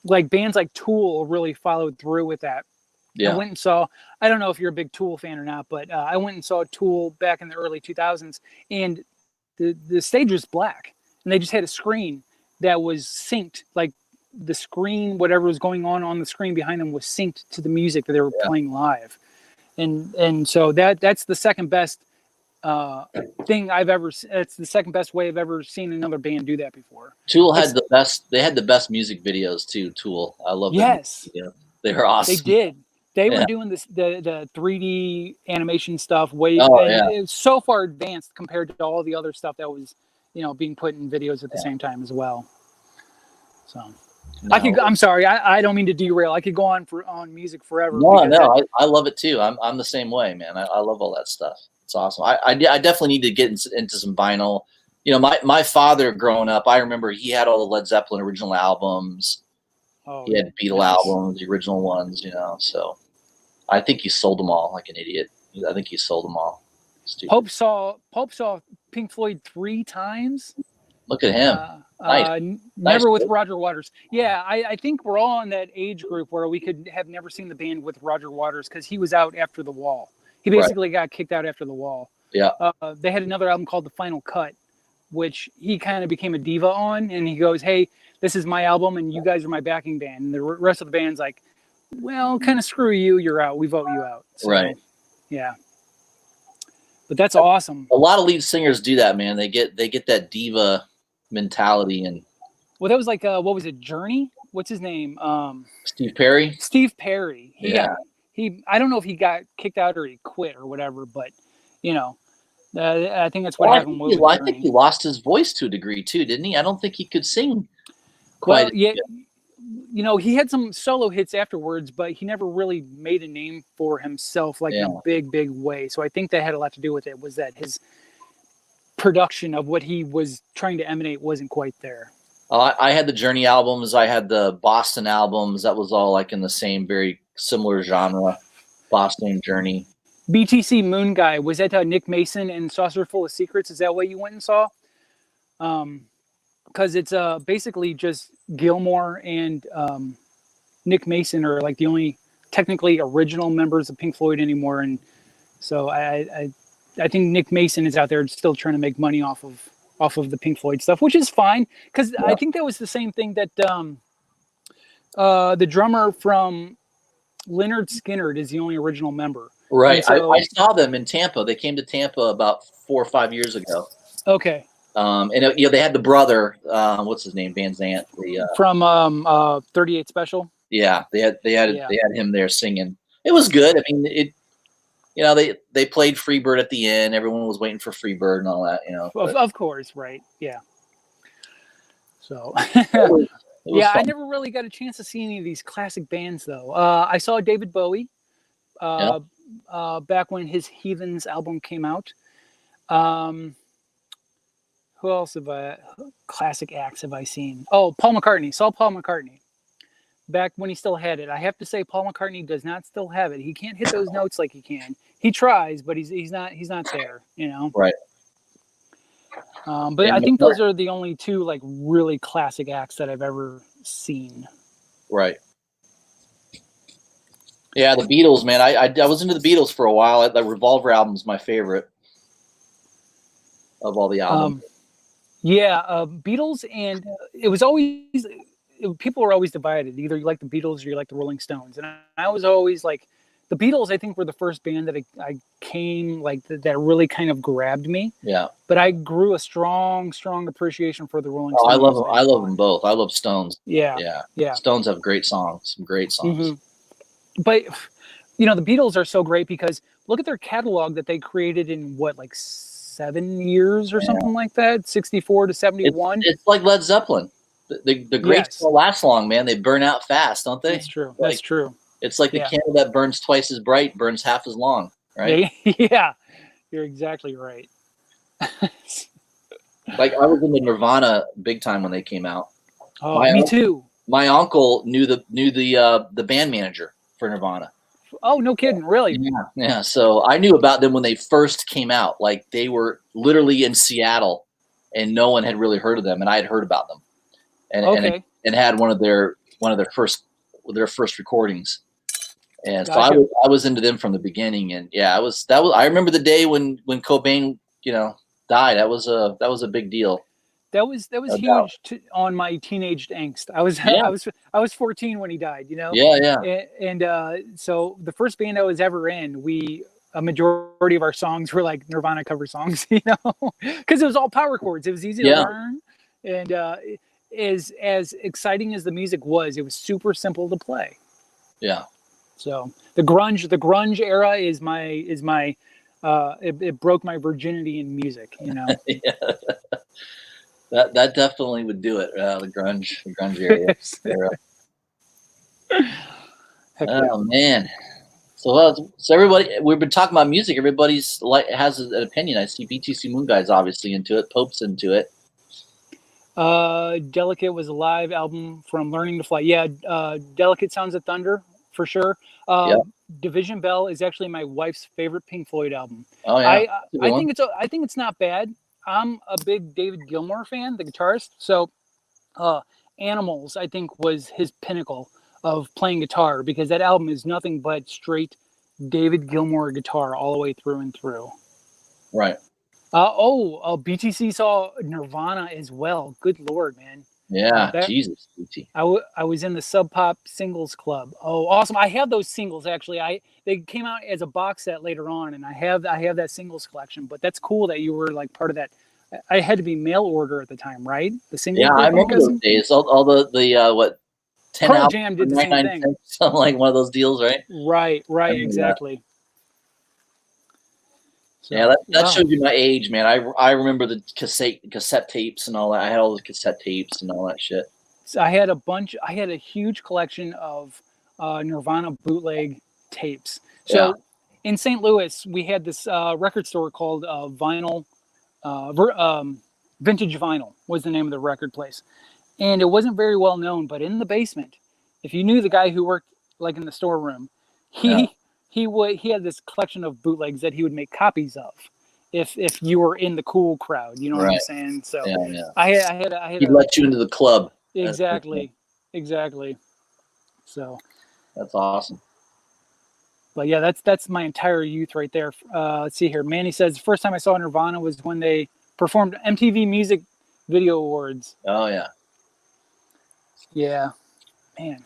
like bands like Tool really followed through with that. Yeah. I went and saw, I don't know if you're a big Tool fan or not, but I went and saw Tool back in the early 2000s, and the stage was black, and they just had a screen that was synced, like the screen, whatever was going on the screen behind them was synced to the music that they were playing live. And so that's the second best thing it's the second best way I've ever seen another band do that before. Tool had the best music videos too. Tool. I love them. Yes. They were awesome. They did. They were doing the 3D animation stuff it was so far advanced compared to all the other stuff that was, being put in videos at the same time as well. So I'm sorry. I don't mean to derail. I could go on music forever. No, I love it too. I'm the same way, man. I love all that stuff. It's awesome. I definitely need to get into some vinyl. you know, my father growing up, I remember he had all the Led Zeppelin original albums. Oh, he had Beatle albums, the original ones, you know. So I think he sold them all like an idiot. I think he sold them all. Stupid. Pope saw Pink Floyd 3 times. Look at him. Never nice. with Roger Waters. Yeah, I think we're all in that age group where we could have never seen the band with Roger Waters because he was out after The Wall. He basically got kicked out after The Wall. Yeah. They had another album called The Final Cut, which he kind of became a diva on, and he goes, "Hey, this is my album, and you guys are my backing band." And the rest of the band's like, "Well, kind of screw you. You're out. We vote you out." So, right. Yeah. But that's awesome. A lot of lead singers do that, man. They get that diva mentality. And well, that was like what was it, Journey? What's his name? Steve Perry. Steve Perry. I don't know if he got kicked out or he quit or whatever, but you know, I think that's what happened. I think he lost his voice to a degree too, didn't he? I don't think he could sing quite. Well, yeah. You know, he had some solo hits afterwards, but he never really made a name for himself like in a big way. So I think that had a lot to do with it, was that his production of what he was trying to emanate wasn't quite there. I had the Journey albums. I had the Boston albums. That was all like in the same, very similar genre. Boston, Journey. BTC Moon Guy, was that Nick Mason and Saucer Full of Secrets? Is that what you went and saw? Because it's basically just Gilmour and Nick Mason are like the only technically original members of Pink Floyd anymore, and so I think Nick Mason is out there still trying to make money off of the Pink Floyd stuff, which is fine because I think that was the same thing that the drummer from Lynyrd Skynyrd is the only original member. Right, so, I saw them in Tampa. They came to Tampa about 4 or 5 years ago. Okay. And you know, they had the brother, what's his name, Van Zandt, from 38 Special. Yeah, they had him there singing. It was good. I mean, you know, they played Freebird at the end. Everyone was waiting for Freebird and all that, you know. Of course, right? Yeah. So, fun. I never really got a chance to see any of these classic bands though. I saw David Bowie back when his Heathens album came out. Who else classic acts have I seen? Oh, Paul McCartney. Saw Paul McCartney back when he still had it. I have to say, Paul McCartney does not still have it. He can't hit those notes like he can. He tries, but he's not there, you know? Right. But I think those are the only two like really classic acts that I've ever seen. Right. Yeah, the Beatles, man. I was into the Beatles for a while. The Revolver album's my favorite of all the albums. Beatles, and it was always people were always divided. Either you like the Beatles or you like the Rolling Stones, and I was always like the Beatles. I think were the first band that I came like that really kind of grabbed me. Yeah. But I grew a strong appreciation for the Rolling Stones. I love them. I love them both. I love Stones. Yeah. Stones have great songs. Some great songs. Mm-hmm. But you know, the Beatles are so great because look at their catalog that they created in what, like 7 years or something like that, 64 to 71. It's like Led Zeppelin. The greats don't last long, man. They burn out fast, don't they? That's true. That's true. It's like the candle that burns twice as bright burns half as long, right? Yeah, you're exactly right. Like I was into Nirvana big time when they came out. Oh, me too. My uncle knew the band manager for Nirvana. Oh, no kidding, really? Yeah. So I knew about them when they first came out. Like they were literally in Seattle, and no one had really heard of them, and I had heard about them, and had one of their first recordings. And gotcha. So I was into them from the beginning, and I remember the day when Cobain, you know, died. That was a big deal. That was huge on my teenage angst. I was 14 when he died, you know. Yeah. And so the first band I was ever in, a majority of our songs were like Nirvana cover songs, you know, because it was all power chords. It was easy to learn, and as exciting as the music was, it was super simple to play. Yeah. So the grunge era is my it broke my virginity in music, you know. Yeah. That definitely would do it. The grunge era. Oh man, So everybody, we've been talking about music. Everybody's has an opinion. I see BTC Moon Guy's obviously into it. Pope's into it. Delicate was a live album from Learning to Fly. Yeah, Delicate Sounds of Thunder for sure. Division Bell is actually my wife's favorite Pink Floyd album. Oh yeah, I think it's not bad. I'm a big David Gilmour fan, the guitarist. So, Animals I think was his pinnacle of playing guitar, because that album is nothing but straight David Gilmour guitar all the way through and through. Right. BTC saw Nirvana as well. Good Lord, man. Yeah, Jesus. BT. I was in the Sub Pop Singles Club. Oh, awesome. I have those singles, actually. They came out as a box set later on, and I have that singles collection. But that's cool that you were like part of that. I had to be mail order at the time, right? The singles. Yeah, I remember those days. All the what 10 Pearl Jam did the same thing. Something like one of those deals, right? Right, exactly. So, yeah, that shows you my age, man. I remember the cassette tapes and all that. I had all the cassette tapes and all that shit. So I had a huge collection of Nirvana bootleg tapes. So in St. Louis, we had this record store called Vinyl. Vintage Vinyl was the name of the record place, and it wasn't very well known. But in the basement, if you knew the guy who worked like in the storeroom, he had this collection of bootlegs that he would make copies of. If you were in the cool crowd, you know what I'm saying. So I had he let you into the club. Exactly. So that's awesome. But yeah, that's my entire youth right there. Let's see here. Manny says the first time I saw Nirvana was when they performed MTV Music Video Awards. Oh yeah. Yeah, man.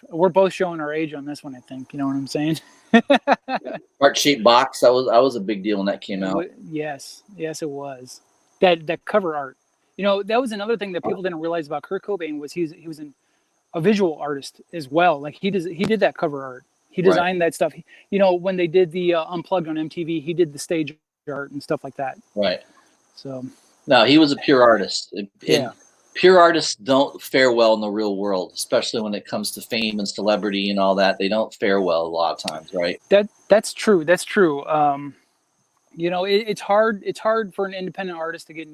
We're both showing our age on this one, I think. You know what I'm saying? Heart-shaped box. That was a big deal when that came out. Yes, it was. That cover art. You know, that was another thing that people didn't realize about Kurt Cobain was he was a visual artist as well. Like he did that cover art. He designed that stuff. You know, when they did the Unplugged on MTV, he did the stage art and stuff like that. Right. So. No, he was a pure artist. Pure artists don't fare well in the real world, especially when it comes to fame and celebrity and all that. They don't fare well a lot of times, right? That's true. That's true. You know, it's hard for an independent artist to get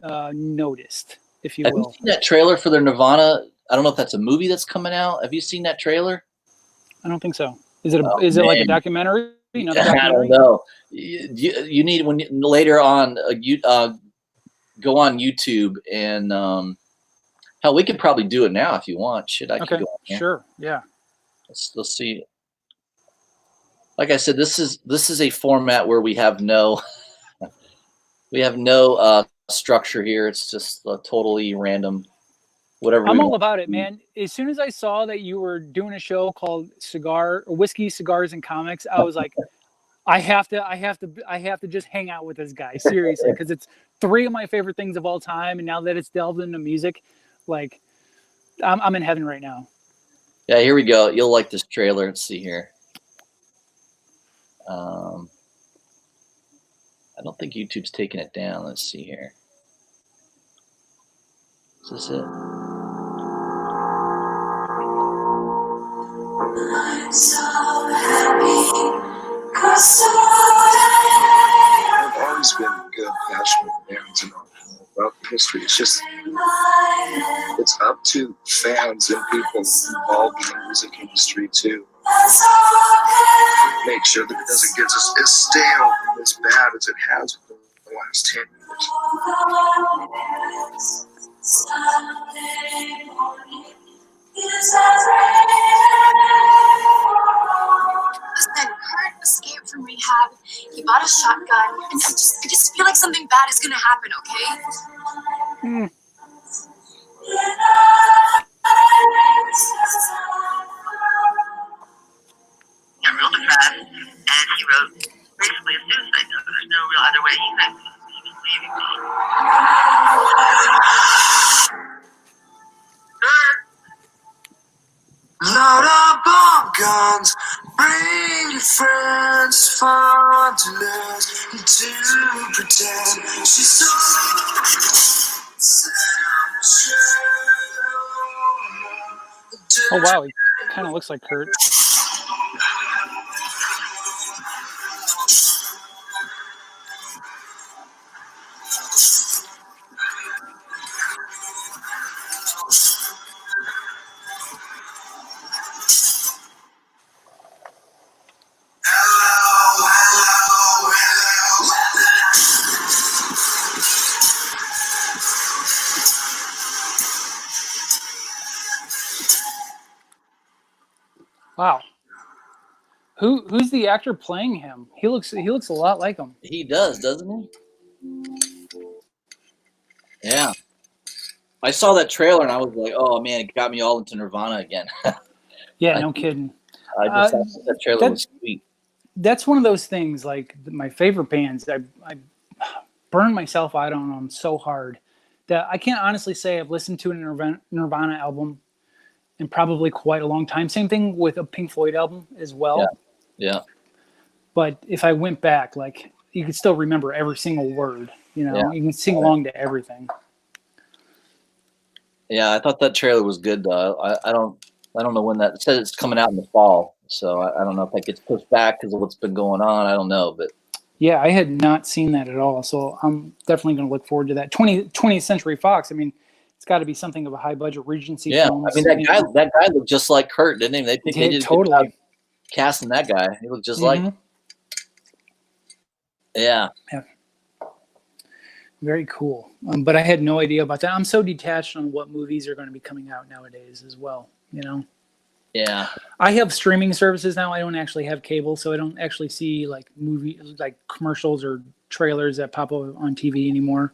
noticed, if you will. Have you seen that trailer for their Nirvana? I don't know if that's a movie that's coming out. Have you seen that trailer? I don't think so. Is it like a documentary? I don't know. You need later on go on YouTube and hell, we could probably do it now if you want. I could go on, sure, yeah. Let's see. Like I said, this is a format where we have no structure here. It's just totally random. Whatever. I'm all about it, man. As soon as I saw that you were doing a show called Whiskey, Cigars, and Comics, I was like, I have to just hang out with this guy, seriously, because it's 3 of my favorite things of all time, and now that it's delved into music, like I'm in heaven right now. Yeah, here we go. You'll like this trailer. Let's see here. I don't think YouTube's taking it down. Let's see here. Is this it? I'm so happy. I've always been good, passionate fans about the history. It's just, it's up to fans and people involved in the music industry to make sure that it doesn't get as stale and as bad as it has in the last 10 years. Listen, Kurt escaped from rehab. He bought a shotgun, and I just feel like something bad is gonna happen. Okay? Got real depressed, and he wrote basically a suicide note. There's no real other way. He was leaving me. Load up on guns, bring your friends, fun to lose, and to pretend she's so. Oh wow, he kind of looks like Kurt. Wow. Who's the actor playing him? He looks a lot like him. He does, doesn't he? Yeah. I saw that trailer and I was like, oh man, it got me all into Nirvana again. Yeah, no kidding. I just thought that trailer was sweet. That's one of those things, like my favorite bands, I burned myself out on them so hard that I can't honestly say I've listened to a Nirvana album in probably quite a long time. Same thing with a Pink Floyd album as well. Yeah. But if I went back, like, you could still remember every single word, you know, you can sing along to everything. Yeah, I thought that trailer was good though. I don't know when that, it says it's coming out in the fall. So I don't know if that gets pushed back because of what's been going on. I don't know, but yeah, I had not seen that at all. So I'm definitely going to look forward to that. 20th Century Fox. I mean, it's got to be something of a high budget Regency film. I mean, that guy looked just like Kurt, didn't he? They did totally casting that guy. He looked just like. Yeah. Very cool. But I had no idea about that. I'm so detached on what movies are going to be coming out nowadays as well, you know? Yeah. I have streaming services now. I don't actually have cable, so I don't actually see like commercials or trailers that pop up on TV anymore,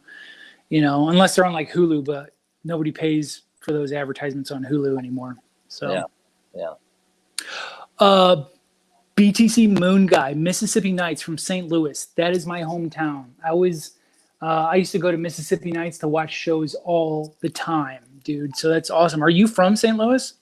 you know, unless they're on like Hulu, but nobody pays for those advertisements on Hulu anymore. So, BTC Moon Guy, Mississippi Nights from St. Louis. That is my hometown. I used to go to Mississippi Nights to watch shows all the time, dude. So that's awesome. Are you from St. Louis?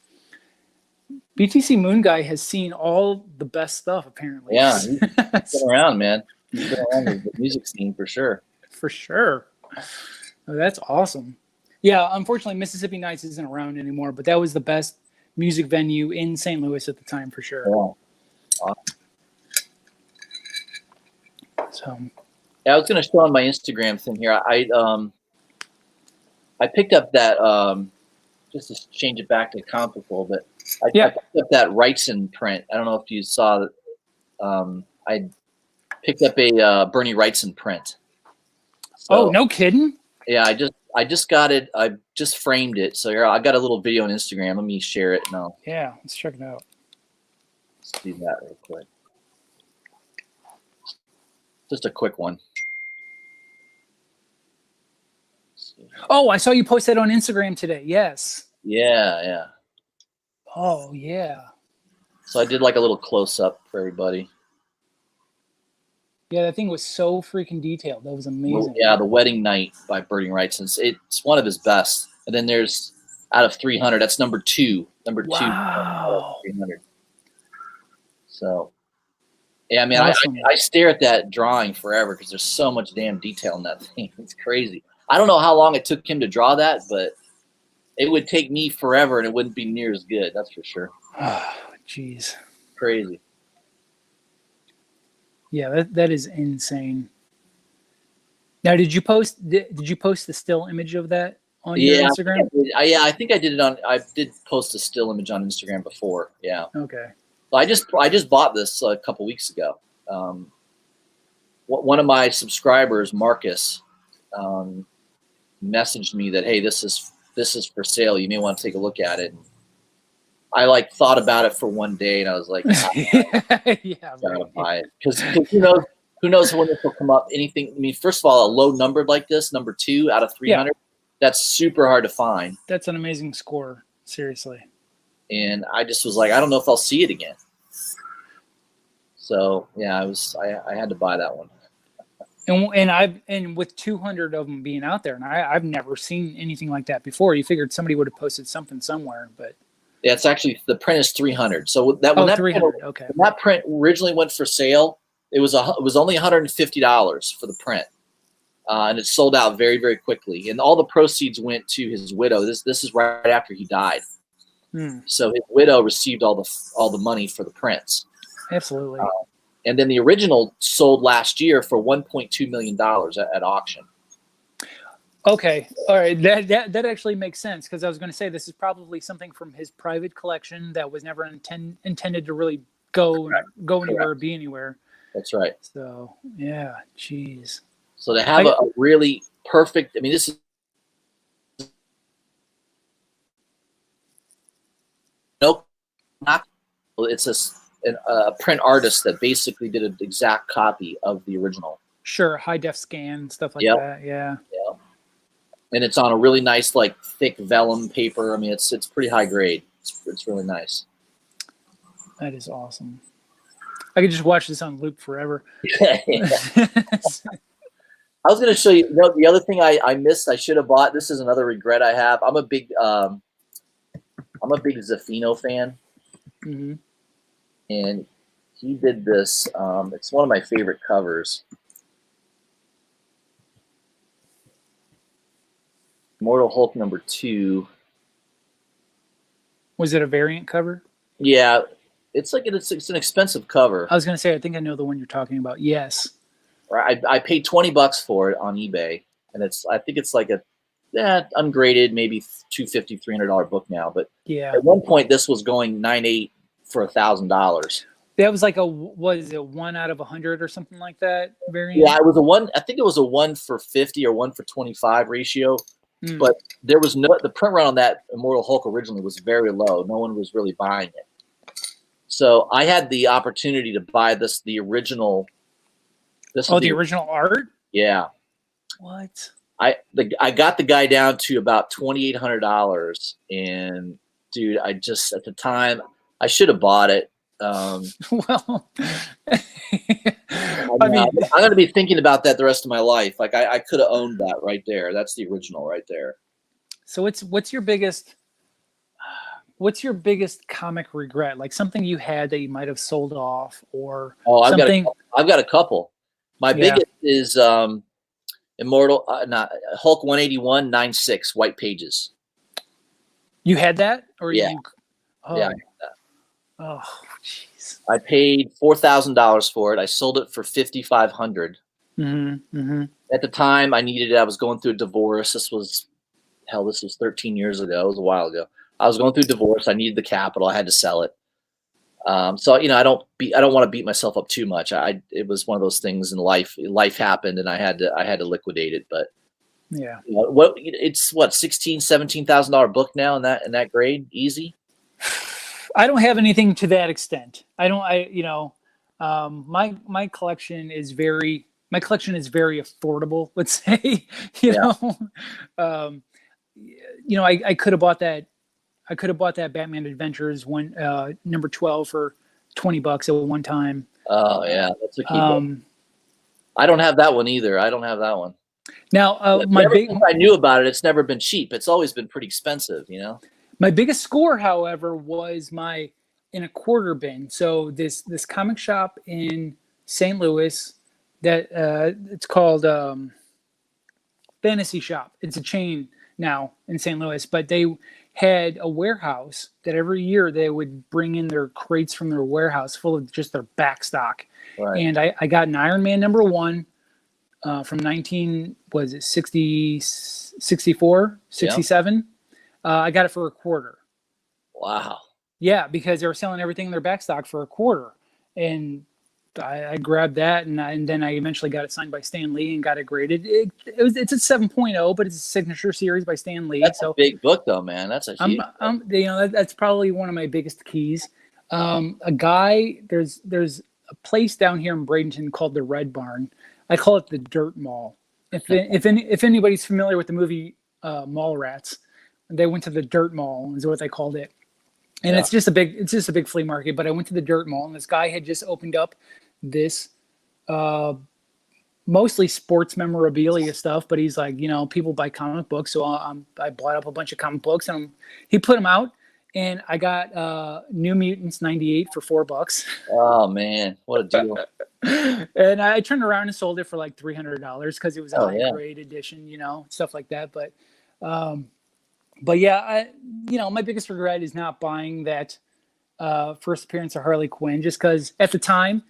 BTC Moon Guy has seen all the best stuff, apparently. Yeah, he's been around, man. He's been around the music scene for sure. For sure. Oh, that's awesome. Yeah, unfortunately, Mississippi Nights isn't around anymore, but that was the best music venue in St. Louis at the time, for sure. Yeah. Awesome. So, yeah, I was going to show on my Instagram thing here. I picked up that just to change it back to comic book a little bit. I picked up that Wrightson print. I don't know if you saw that. I picked up a Bernie Wrightson print. So, no kidding? Yeah, I just got it. I just framed it. So here, I got a little video on Instagram. Let me share it now. Yeah, let's check it out. Let's do that real quick. Just a quick one. Oh, I saw you post that on Instagram today. Yes. Yeah. Oh, yeah. So I did like a little close up for everybody. Yeah, that thing was so freaking detailed. That was amazing. Yeah, The Wedding Night by Bernie Wrightson. It's one of his best. And then there's out of 300, that's number two. Wow. 300. So, yeah, I mean, awesome. I stare at that drawing forever because there's so much damn detail in that thing. It's crazy. I don't know how long it took him to draw that, but it would take me forever and it wouldn't be near as good. That's for sure. Oh, jeez. Crazy. Yeah, that is insane. Now, did you post the still image of that on your Instagram? I think I did it on. I did post a still image on Instagram before. Yeah. Okay. Well, I just bought this a couple weeks ago. One of my subscribers, Marcus, messaged me that, hey, this is for sale. You may want to take a look at it. And I thought about it for one day, and I was like, gotta buy it because who knows when this will come up. Anything. I mean, first of all, a low number like this, number 2 out of 300, that's super hard to find. That's an amazing score, seriously. And I just was like, I don't know if I'll see it again. So yeah, I had to buy that one. And with 200 of them being out there, and I've never seen anything like that before. You figured somebody would have posted something somewhere, but yeah, it's actually, the print is 300. So when that 300, when that print originally went for sale, it was only $150 for the print, and it sold out very, very quickly. And all the proceeds went to his widow. This is right after he died. So his widow received all the money for the prints. Absolutely. And then the original sold last year for $1.2 million at auction. Okay. All right. That actually makes sense, because I was going to say this is probably something from his private collection that was never intended to really go anywhere or be anywhere. That's right. So, yeah. Jeez. So to have a really perfect, I mean, this is it's a print artist that basically did an exact copy of the original. Sure, high def scan, stuff like that. Yeah. Yeah. And it's on a really nice, like, thick vellum paper. I mean, it's pretty high grade. It's really nice. That is awesome. I could just watch this on loop forever. I was going to show you, the other thing I missed. I should have bought. This is another regret I have. I'm a big Zaffino fan, and he did this. It's one of my favorite covers. Immortal Hulk #2. Was it a variant cover? Yeah, it's an expensive cover. I was going to say, I think I know the one you're talking about. Yes. I paid $20 for it on eBay, and I think it's like a ungraded, maybe $250, $300 book now. But yeah, at one point this was going $9.8 for $1,000. That was like was it 1 out of 100 or something like that variant? Yeah, it was a 1. I think it was a 1 for 50 or 1 for 25 ratio. But there was the print run on that Immortal Hulk originally was very low. No one was really buying it. So I had the opportunity to buy the original. The original art? Yeah. What? I got the guy down to about $2,800, and dude, I just at the time I should have bought it. Well, I'm going to be thinking about that the rest of my life. Like I could have owned that right there. That's the original right there. So what's your biggest comic regret? Like something you had that you might have sold off, or something? I've got a couple. My biggest is Immortal, not Hulk 181 9/6 white pages. You had that, or yeah, I had that. Oh, jeez. I paid $4,000 for it. I sold it for $5,500. At the time, I needed it. I was going through a divorce. This was 13 years ago. It was a while ago. I was going through divorce. I needed the capital. I had to sell it. So I don't want to beat myself up too much. It was one of those things in life. Life happened, and I had to liquidate it. But yeah, it's $17,000 book now in that grade, easy. I don't have anything to that extent. My collection is very affordable. Let's say, I could have bought that. I could have bought that Batman Adventures number 12 for $20 at one time. Oh yeah, that's a key. I don't have that one either. I don't have that one. Now, I knew about it. It's never been cheap. It's always been pretty expensive, My biggest score, however, was in a quarter bin. So this comic shop in St. Louis that it's called Fantasy Shop. It's a chain now in St. Louis, but they had a warehouse that every year they would bring in their crates from their warehouse full of just their back stock. Right. And I got an Iron Man #1 from 64, 67. Yeah. I got it for a quarter. Wow. Yeah, because they were selling everything in their back stock for a quarter. And I grabbed that, and then I eventually got it signed by Stan Lee and got it graded. It's a 7.0, but it's a signature series by Stan Lee. That's a big book, though, man. That's a huge book. That's probably one of my biggest keys. There's a place down here in Bradenton called the Red Barn. I call it the Dirt Mall. If anybody's familiar with the movie Mallrats, they went to the Dirt Mall is what they called it. And it's just a big flea market. But I went to the Dirt Mall, and this guy had just opened up this mostly sports memorabilia stuff. But he's like, people buy comic books, so I bought up a bunch of comic books, and he put them out, and I got New Mutants '98 for $4. Oh man, what a deal! And I turned around and sold it for like $300 because it was a high grade edition, stuff like that. But yeah, my biggest regret is not buying that first appearance of Harley Quinn, just because at the time,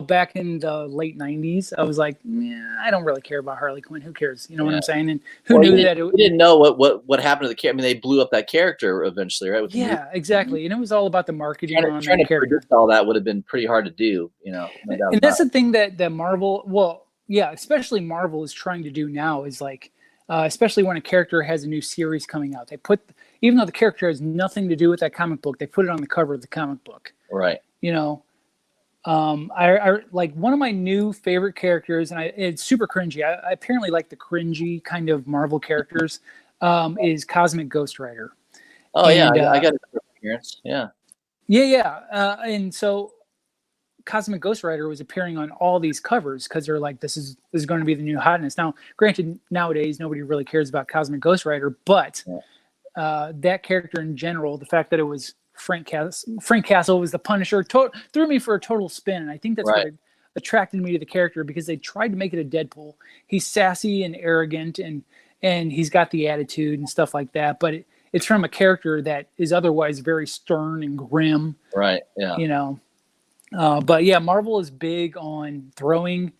back in the late 90s, I was like, I don't really care about Harley Quinn. Who cares? You know what I'm saying? And who knew that? We didn't know what happened to the character. I mean, they blew up that character eventually, right? Yeah, exactly. And it was all about the marketing on that character. Predict all that would have been pretty hard to do, And that's the thing that Marvel, especially Marvel is trying to do now is like, especially when a character has a new series coming out, even though the character has nothing to do with that comic book, they put it on the cover of the comic book. Right. You know, I like one of my new favorite characters, and it's super cringy. I apparently like the cringy kind of Marvel characters. Is Cosmic Ghost Rider. Oh, and, yeah, I got a appearance. Yeah. Yeah. And so Cosmic Ghost Rider was appearing on all these covers because they're like, this is going to be the new hotness. Now, granted, nowadays nobody really cares about Cosmic Ghost Rider, but that character in general, the fact that it was Frank Castle was the Punisher, threw me for a total spin. And I think that's what attracted me to the character, because they tried to make it a Deadpool. He's sassy and arrogant, and he's got the attitude and stuff like that. But it's from a character that is otherwise very stern and grim. Right. Yeah. You know. But yeah, Marvel is big on throwing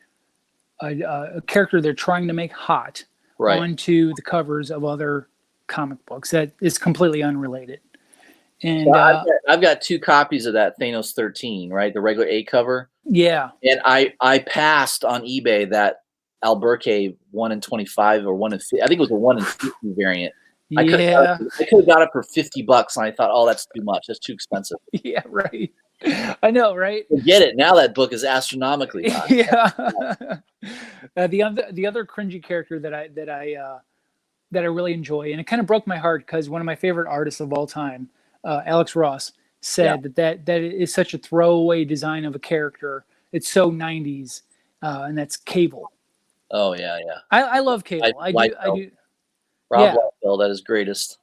a character they're trying to make hot onto the covers of other comic books that is completely unrelated. And so I've got 2 copies of that Thanos 13, right? The regular A cover. Yeah. And I passed on eBay that Alburquerque 1 in 25 or 1 in 50. I think it was a 1 in 50 variant. I could have got it for $50, and I thought, oh, that's too much. That's too expensive. Yeah, right. I know, right? Get it now. That book is astronomically high. Yeah. The other cringy character that I really enjoy, and it kind of broke my heart because one of my favorite artists of all time, Alex Ross, said that is such a throwaway design of a character. It's so 90s, and that's Cable. Oh yeah. I love Cable. I do. Rob Liefeld, that is greatest.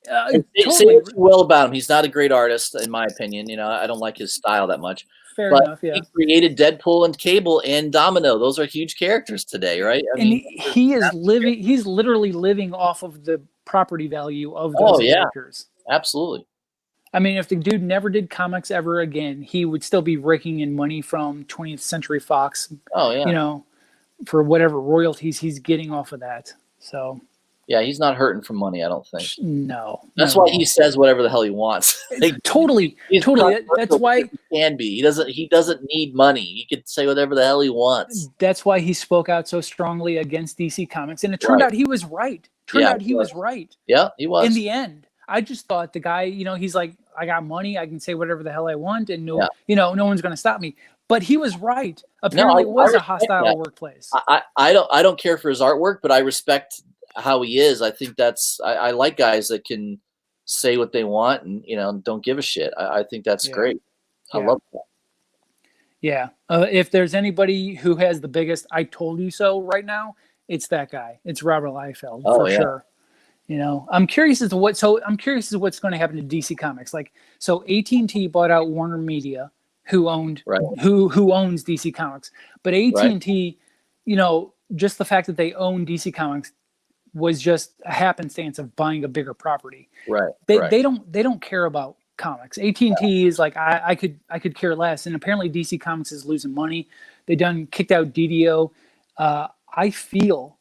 Totally. Say what you will about him. He's not a great artist, in my opinion. You know, I don't like his style that much. Fair enough. Yeah. He created Deadpool and Cable and Domino. Those are huge characters today, right? I mean, he is living. He's literally living off of the property value of those characters. Absolutely. I mean, if the dude never did comics ever again, he would still be raking in money from 20th Century Fox. Oh yeah. You know, for whatever royalties he's getting off of that. So. Yeah, he's not hurting for money, I don't think. No. That's why he says whatever the hell he wants. Totally. That's why he can be. He doesn't need money. He could say whatever the hell he wants. That's why he spoke out so strongly against DC Comics. And it turned out he was right. He was right. Yeah, he was. In the end. I just thought the guy, you know, he's like, I got money, I can say whatever the hell I want, and no one's gonna stop me. But he was right. Apparently it was a hostile workplace. I don't care for his artwork, but I respect how he is. I think I like guys that can say what they want and, you know, don't give a shit. I think that's great. I love that. Yeah. If there's anybody who has the biggest "I told you so" right now, it's that guy. It's Robert Liefeld for sure. You know, I'm curious as to what's going to happen to DC Comics. Like, so AT&T bought out Warner Media, who owned who owns DC Comics. But AT&T, you know, just the fact that they own DC Comics was just a happenstance of buying a bigger property. Right. They don't care about comics. AT&T is like, I could care less. And apparently DC Comics is losing money. They kicked out DDO. I feel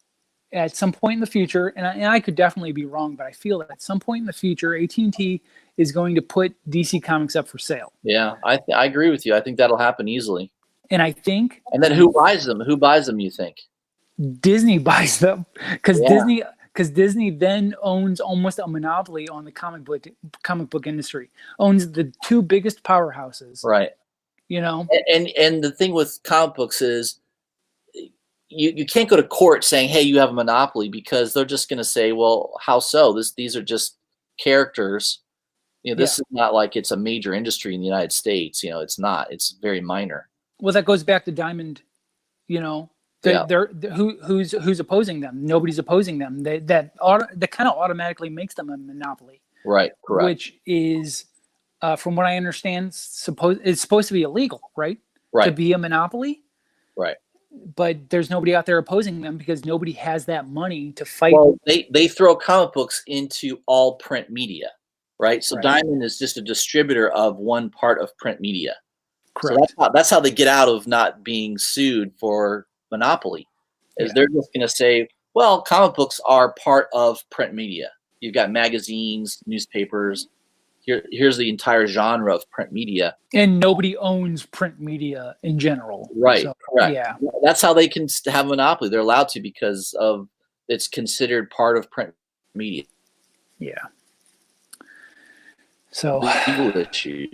at some point in the future, and I could definitely be wrong, but I feel that at some point in the future, AT&T is going to put DC Comics up for sale. Yeah, I agree with you. I think that'll happen easily. And I think. And then who buys them? Who buys them? You think? Disney buys them because Disney then owns almost a monopoly on the comic book industry. Owns the 2 biggest powerhouses. Right. You know. And the thing with comic books is, you can't go to court saying, hey, you have a monopoly, because they're just going to say, well, how so? These are just characters. You know, this is not like it's a major industry in the United States. You know, it's not. It's very minor. Well, that goes back to Diamond. You know, who's opposing them? Nobody's opposing them. That kind of automatically makes them a monopoly. Right. Correct. Which is, from what I understand, it's supposed to be illegal, right? Right. To be a monopoly. Right. But there's nobody out there opposing them because nobody has that money to fight. Well, they throw comic books into all print media, right? So Diamond is just a distributor of one part of print media. Correct. So that's how they get out of not being sued for monopoly. They're just going to say, well, comic books are part of print media. You've got magazines, newspapers. Here's the entire genre of print media. And nobody owns print media in general. Right. So, correct. Yeah. That's how they can have a monopoly. They're allowed to because of it's considered part of print media. Yeah. So legal issues.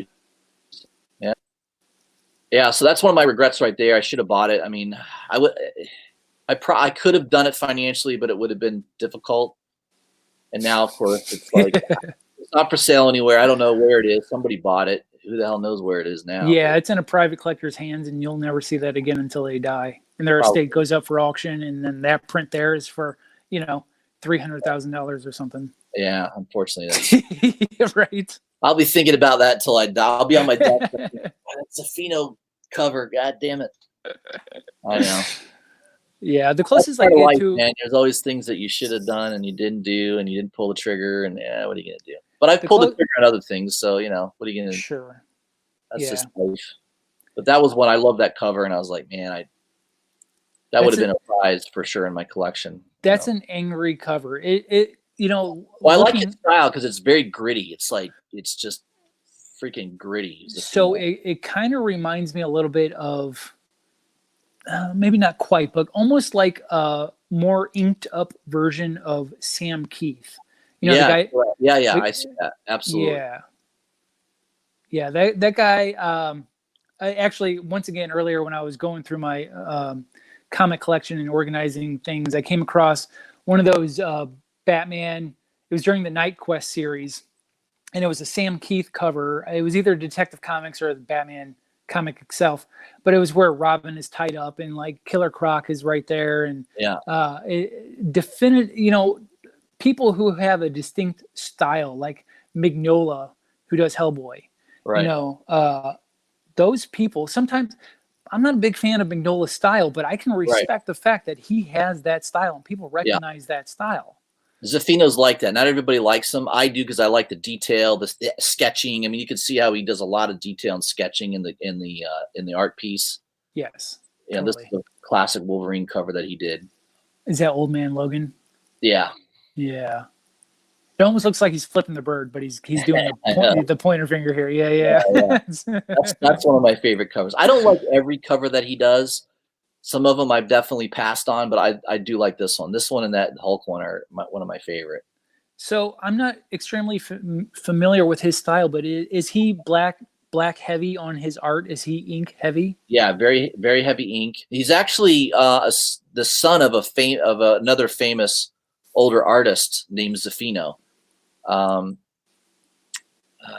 Yeah, so that's one of my regrets right there. I should have bought it. I mean, I could have done it financially, but it would have been difficult. And now, of course, it's like it's not for sale anywhere. I don't know where it is. Somebody bought it. Who the hell knows where it is now? Yeah, it's in a private collector's hands, and you'll never see that again until they die. And their estate goes up for auction, and then that print there is for, $300,000 or something. Yeah, unfortunately. Right. I'll be thinking about that until I die. I'll be on my death. That's a Fino cover. God damn it. I know. Yeah, the closest I get to. Man, there's always things that you should have done and you didn't do, and you didn't pull the trigger, and what are you gonna do? But I pulled the trigger on other things, so what are you gonna do? Sure. That's just life. But that was one I love that cover, and I was like, man, that would have been a prize for sure in my collection. That's an angry cover. Well, I like its style because it's very gritty. It's just freaking gritty. So it kind of reminds me a little bit of. Maybe not quite, but almost like a more inked up version of Sam Keith. The guy. Yeah, I see that. Absolutely. Yeah. That guy. I actually, once again, earlier when I was going through my comic collection and organizing things, I came across one of those Batman. It was during the Night Quest series, and it was a Sam Keith cover. It was either Detective Comics or the Batman comic itself, but it was where Robin is tied up and like Killer Croc is right there, and people who have a distinct style like Mignola, who does Hellboy, right? Those people sometimes. I'm not a big fan of Mignola's style, but I can respect the fact that he has that style and people recognize that style. Zaffino's like that. Not everybody likes him. I do because I like the detail, the sketching. I mean, you can see how he does a lot of detail and sketching in the art piece. Yes. Yeah, totally. This is a classic Wolverine cover that he did. Is that Old Man Logan? Yeah. Yeah. It almost looks like he's flipping the bird, but he's doing the pointer finger here. Yeah. That's one of my favorite covers. I don't like every cover that he does. Some of them I've definitely passed on, but I do like this one. This one and that Hulk one are one of my favorite. So I'm not extremely familiar with his style, but is he black heavy on his art? Is he ink heavy? Yeah, very, very heavy ink. He's actually the son of another famous older artist named Zaffino.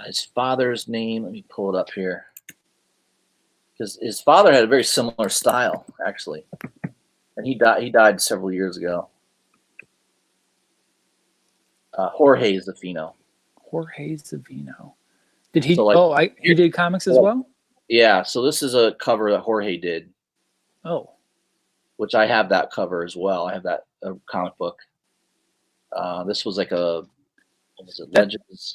His father's name, let me pull it up here. Because his father had a very similar style, actually, and he died several years ago. Jorge Zaffino. Jorge Zaffino. Did he? He did comics as well. Yeah. So this is a cover that Jorge did. Oh. Which I have that cover as well. I have that comic book. This was like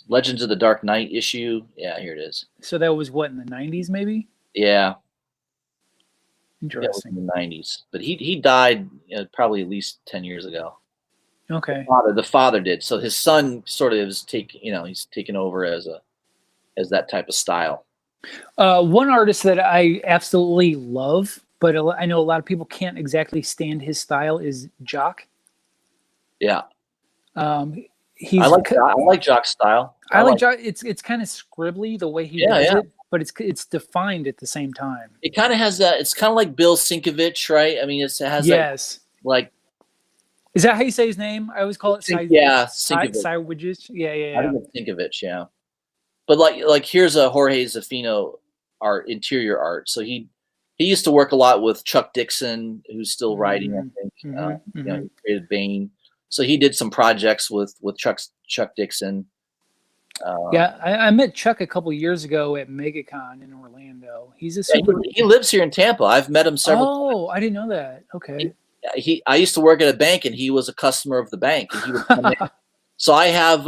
Legends of the Dark Knight issue. Yeah, here it is. So that was what, in the 90s, maybe? Yeah. Interesting. In the 90s, but he died probably at least 10 years ago. Okay. The father did. So his son sort of is he's taken over as that type of style. One artist that I absolutely love, but I know a lot of people can't exactly stand his style, is Jock. Yeah. I like Jock's style. I like Jock. It's kind of scribbly the way he does it, but it's defined at the same time. It kind of has that. It's kind of like Bill Sienkiewicz, right? I mean, it has like. Is that how you say his name? I always call it Sienkiewicz. Yeah. I think it's Sienkiewicz, yeah. But like here's a Jorge Zaffino interior art. So he used to work a lot with Chuck Dixon, who's still writing. I think he created Bane. So he did some projects with Chuck Dixon. I met Chuck a couple years ago at MegaCon in Orlando. He's a super. He lives here in Tampa. I've met him several times. Oh, I didn't know that. Okay. I used to work at a bank, and he was a customer of the bank, and he would come in. So I have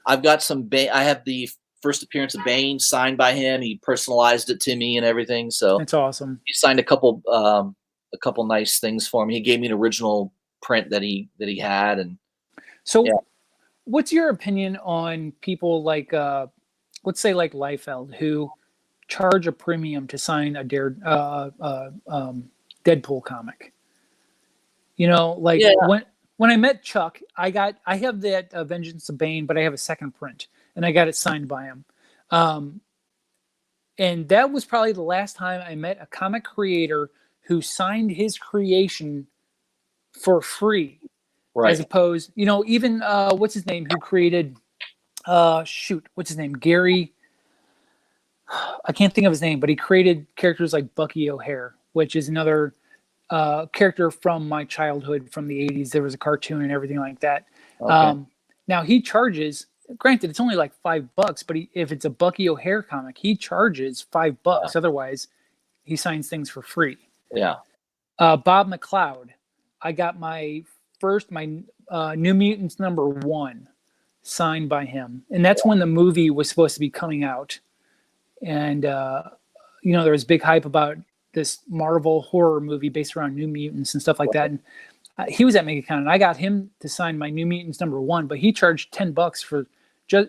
I've got some I have the first appearance of Bane signed by him. He personalized it to me and everything. So that's awesome. He signed a couple nice things for me. He gave me an original print that he had, and so. Yeah. What's your opinion on people like, let's say, like Liefeld, who charge a premium to sign a Deadpool comic? When I met Chuck, I have that Vengeance of Bane, but I have a second print, and I got it signed by him. And that was probably the last time I met a comic creator who signed his creation for free. Right. As opposed, even what's his name, who created what's his name? Gary. I can't think of his name, but he created characters like Bucky O'Hare, which is another character from my childhood from the 80s. There was a cartoon and everything like that. Okay. Now he charges, granted, it's only like $5, but if it's a Bucky O'Hare comic, he charges $5. Yeah. Otherwise, he signs things for free. Yeah. Bob McLeod, I got my New Mutants #1 signed by him, and that's when the movie was supposed to be coming out. And there was big hype about this Marvel horror movie based around New Mutants and stuff like that. And he was at MegaCon, and I got him to sign my New Mutants #1, but he charged $10 for just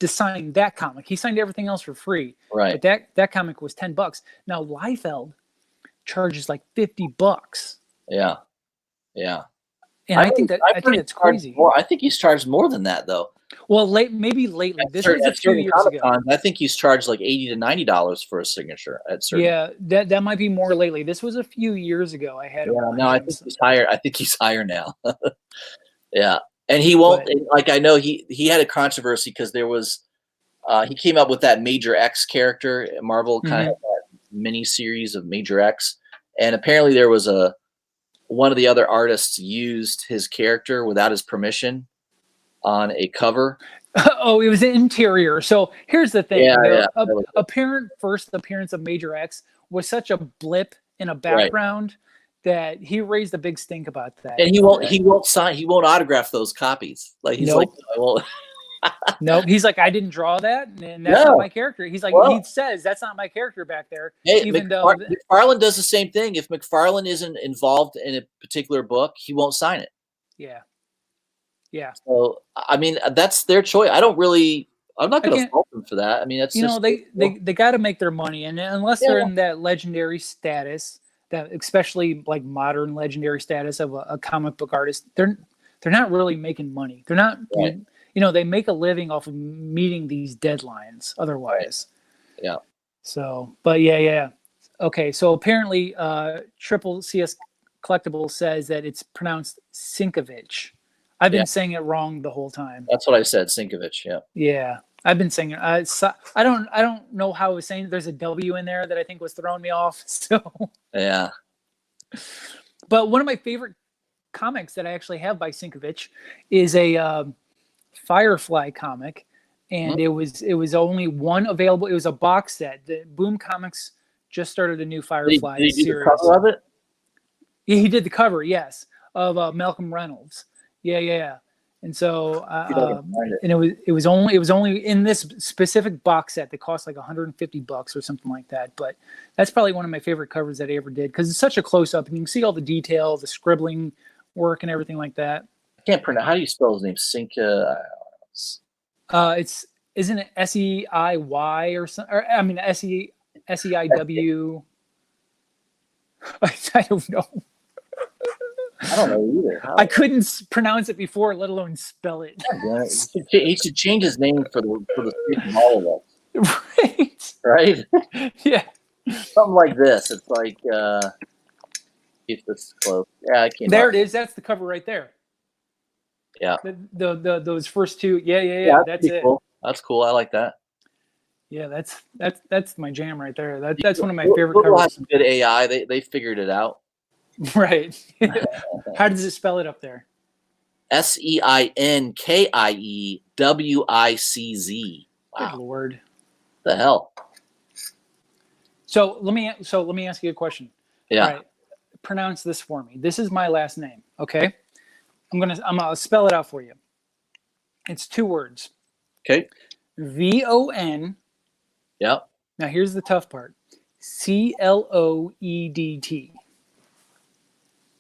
to sign that comic. He signed everything else for free. Right. But that comic was $10. Now Liefeld charges like $50. Yeah. Yeah. And I think it's crazy. More. I think he's charged more than that, though. Well, maybe lately. This was a few years ago. I think he's charged like $80 to $90 for a signature at certain. Yeah, that might be more lately. This was a few years ago. I had. Yeah, no, I think he's higher. I think he's higher now. Yeah, and he won't. I know he had a controversy because there was. He came up with that Major X character. Marvel kind of had that mini series of Major X, and apparently there was one of the other artists used his character without his permission on a cover. Oh, it was an interior. So here's the thing. First appearance of Major X was such a blip in a background that he raised a big stink about that. And he won't autograph those copies. Like he's like, well, nope. He's like, I didn't draw that, and that's not my character. He's like, he says that's not my character back there. Hey, McFarlane does the same thing. If McFarlane isn't involved in a particular book, he won't sign it. Yeah. Yeah. So I mean, that's their choice. I'm not going to fault them for that. I mean, that's they got to make their money, and unless they're in that legendary status, that especially like modern legendary status of a comic book artist, they're not really making money. They're not. Right. They make a living off of meeting these deadlines. Otherwise, yeah. So, but yeah. Okay, so apparently, Triple CS Collectible says that it's pronounced Sinkovich. I've been saying it wrong the whole time. That's what I said, Sinkovich. Yeah. Yeah, I've been saying it. I don't know how I was saying it. There's a W in there that I think was throwing me off. So. Yeah. But one of my favorite comics that I actually have by Sinkovich is a Firefly comic, and it was only one available. It was a box set. The Boom Comics just started a new Firefly series. Did he do the cover of it? Yeah, he did the cover. Yes, of Malcolm Reynolds. Yeah. And so, and it was only in this specific box set that cost like $150 or something like that. But that's probably one of my favorite covers that I ever did because it's such a close up, and you can see all the detail, the scribbling work, and everything like that. I can't pronounce. How do you spell his name? Isn't it SEIY or something? Or I mean SEIW. I don't know. I don't know either. I couldn't pronounce it before, let alone spell it. He should change his name for the sake of all of us. Right? Yeah. Something like this. It's like if this is close. Yeah, I can't. There it is. That's the cover right there. Yeah. Those first two. Yeah. That's it. Cool. That's cool. I like that. Yeah, that's my jam right there. That's one of my favorite covers. Has some good AI. They figured it out. Right. How does it spell it up there? SEINKIEWICZ. Wow. Good Lord. The hell. So let me ask you a question. Yeah. All right. Pronounce this for me. This is my last name. Okay. I'm gonna spell it out for you. It's 2 words. Okay. VON. Yep. Now here's the tough part. CLOEDT.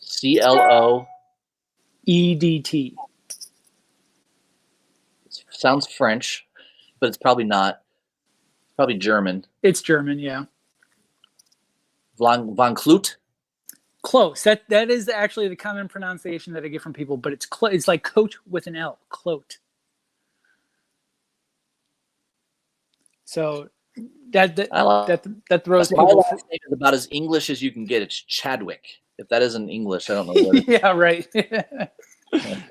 CLOEDT. Sounds French, but it's probably not. Probably German. It's German, yeah. Von Klut? Close. That is actually the common pronunciation that I get from people, but it's like coat with an L. Clote. So That throws my people. last name is about as English as you can get. It's Chadwick. If that isn't English, I don't know what it is. Yeah, right.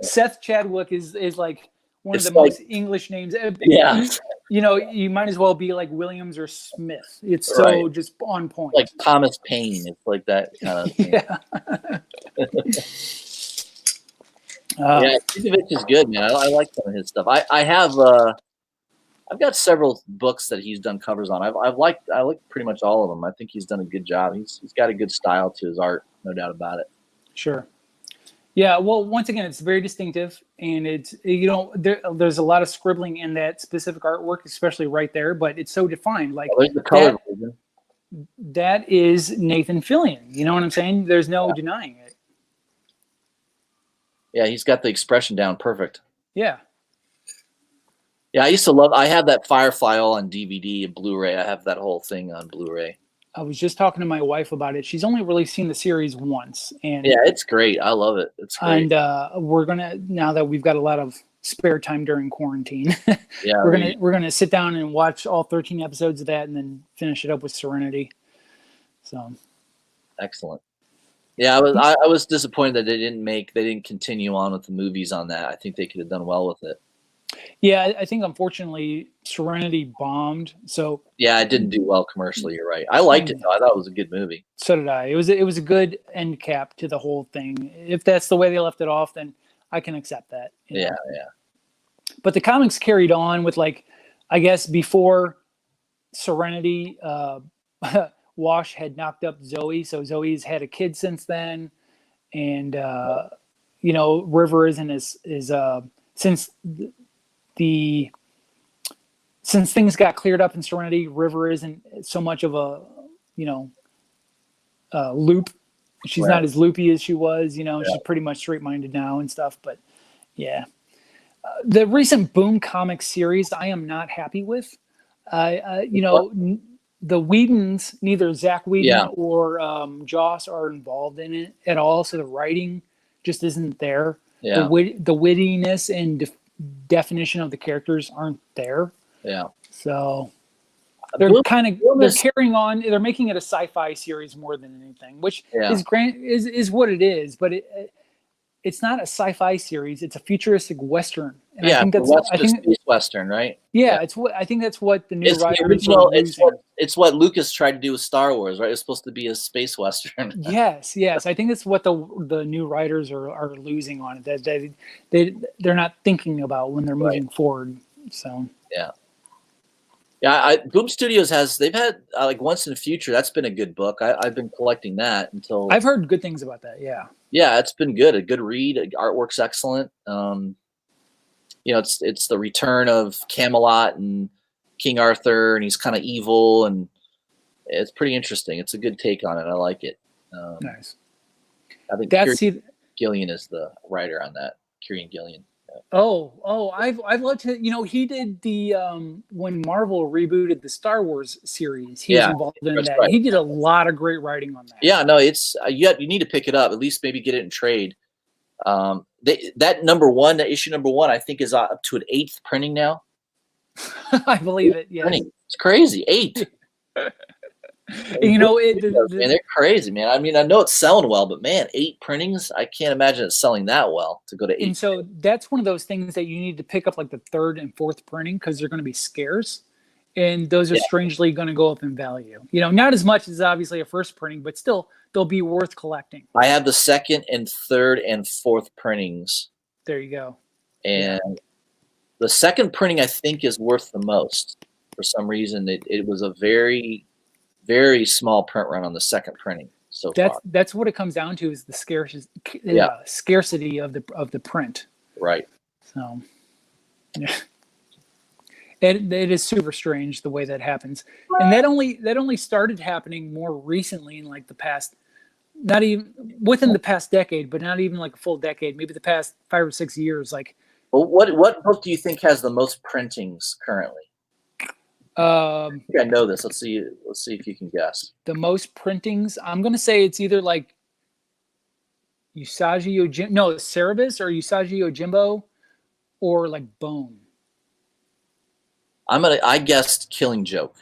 Seth Chadwick is like one of the most English names. Yeah. You might as well be like Williams or Smith. It's so just on point. Like Thomas Paine. It's like that kind of thing. Yeah. Yeah, Tikovich is good, man. I like some of his stuff. I've got several books that he's done covers on. I like pretty much all of them. I think he's done a good job. He's got a good style to his art, no doubt about it. Sure. Yeah. Well, once again, it's very distinctive, and it's there's a lot of scribbling in that specific artwork, especially right there. But it's so defined. Like there's the color version. That is Nathan Fillion. You know what I'm saying? There's no denying it. Yeah, he's got the expression down perfect. Yeah. Yeah, I have that Firefly all on DVD and Blu-ray. I have that whole thing on Blu-ray. I was just talking to my wife about it. She's only really seen the series once. And yeah, it's great. I love it. It's great. And we're going to, now that we've got a lot of spare time during quarantine, we're gonna sit down and watch all 13 episodes of that and then finish it up with Serenity. So excellent. Yeah, I was disappointed that they didn't continue on with the movies on that. I think they could have done well with it. Yeah, I think unfortunately Serenity bombed. So yeah, it didn't do well commercially. You're right. I liked it though. I thought it was a good movie. So did I. It was a good end cap to the whole thing. If that's the way they left it off, then I can accept that. Yeah. But the comics carried on with, like, I guess before Serenity, Wash had knocked up Zoe, so Zoe's had a kid since then, and River isn't as since things got cleared up in Serenity, River isn't so much of a loop. She's not as loopy as she was. She's pretty much straight-minded now and stuff. But yeah, the recent Boom Comics series I am not happy with. The Whedons, neither Zach Whedon or Joss are involved in it at all, so the writing just isn't there. Yeah. The wittiness and definition of the characters aren't there. Yeah. So they're carrying on. They're making it a sci-fi series more than anything, which is what it is. But it's not a sci-fi series. It's a futuristic Western. And I think that's space Western, right? Yeah, I think that's what the new writers it's what Lucas tried to do with Star Wars, right? It's supposed to be a space Western. Yes. I think that's what the new writers are losing on it. That they're not thinking about when they're moving forward. So Boom Studios they've had like Once in the Future. That's been a good book. I've been collecting that until I've heard good things about that. Yeah, it's been good. A good read. Artwork's excellent. It's the return of Camelot and King Arthur, and he's kind of evil, and it's pretty interesting. It's a good take on it. I like it. Nice. I think Gillian is the writer on that. Kieran Gillian. Yeah. Oh, I've loved to. He did the when Marvel rebooted the Star Wars series. He was involved in that. Right. He did a lot of great writing on that. Yeah, no, it's you need to pick it up. At least maybe get it in trade. That issue number one, I think is up to an 8th printing now. I believe it. Yeah, it's crazy. 8. And they're crazy, man. I mean, I know it's selling well, but man, 8 printings, I can't imagine it selling that well to go to 8. And so that's one of those things that you need to pick up, like the 3rd and 4th printing, because they're going to be scarce, and those are strangely going to go up in value. Not as much as obviously a first printing, but still they'll be worth collecting. I have the 2nd and 3rd and 4th printings. There you go. And the 2nd printing, I think, is worth the most. For some reason, it was a very, very small print run on the 2nd printing. So that's what it comes down to, is the scarcity of the print. Right. So it is super strange the way that happens, and that only started happening more recently in like the past. Not even within the past decade, but not even like a full decade, maybe the past 5 or 6 years. Like, well, what book do you think has the most printings currently? I think I know this. Let's see if you can guess. The most printings, I'm gonna say it's either like Cerebus or Usagi Yojimbo, or like Bone. I guessed Killing Joke.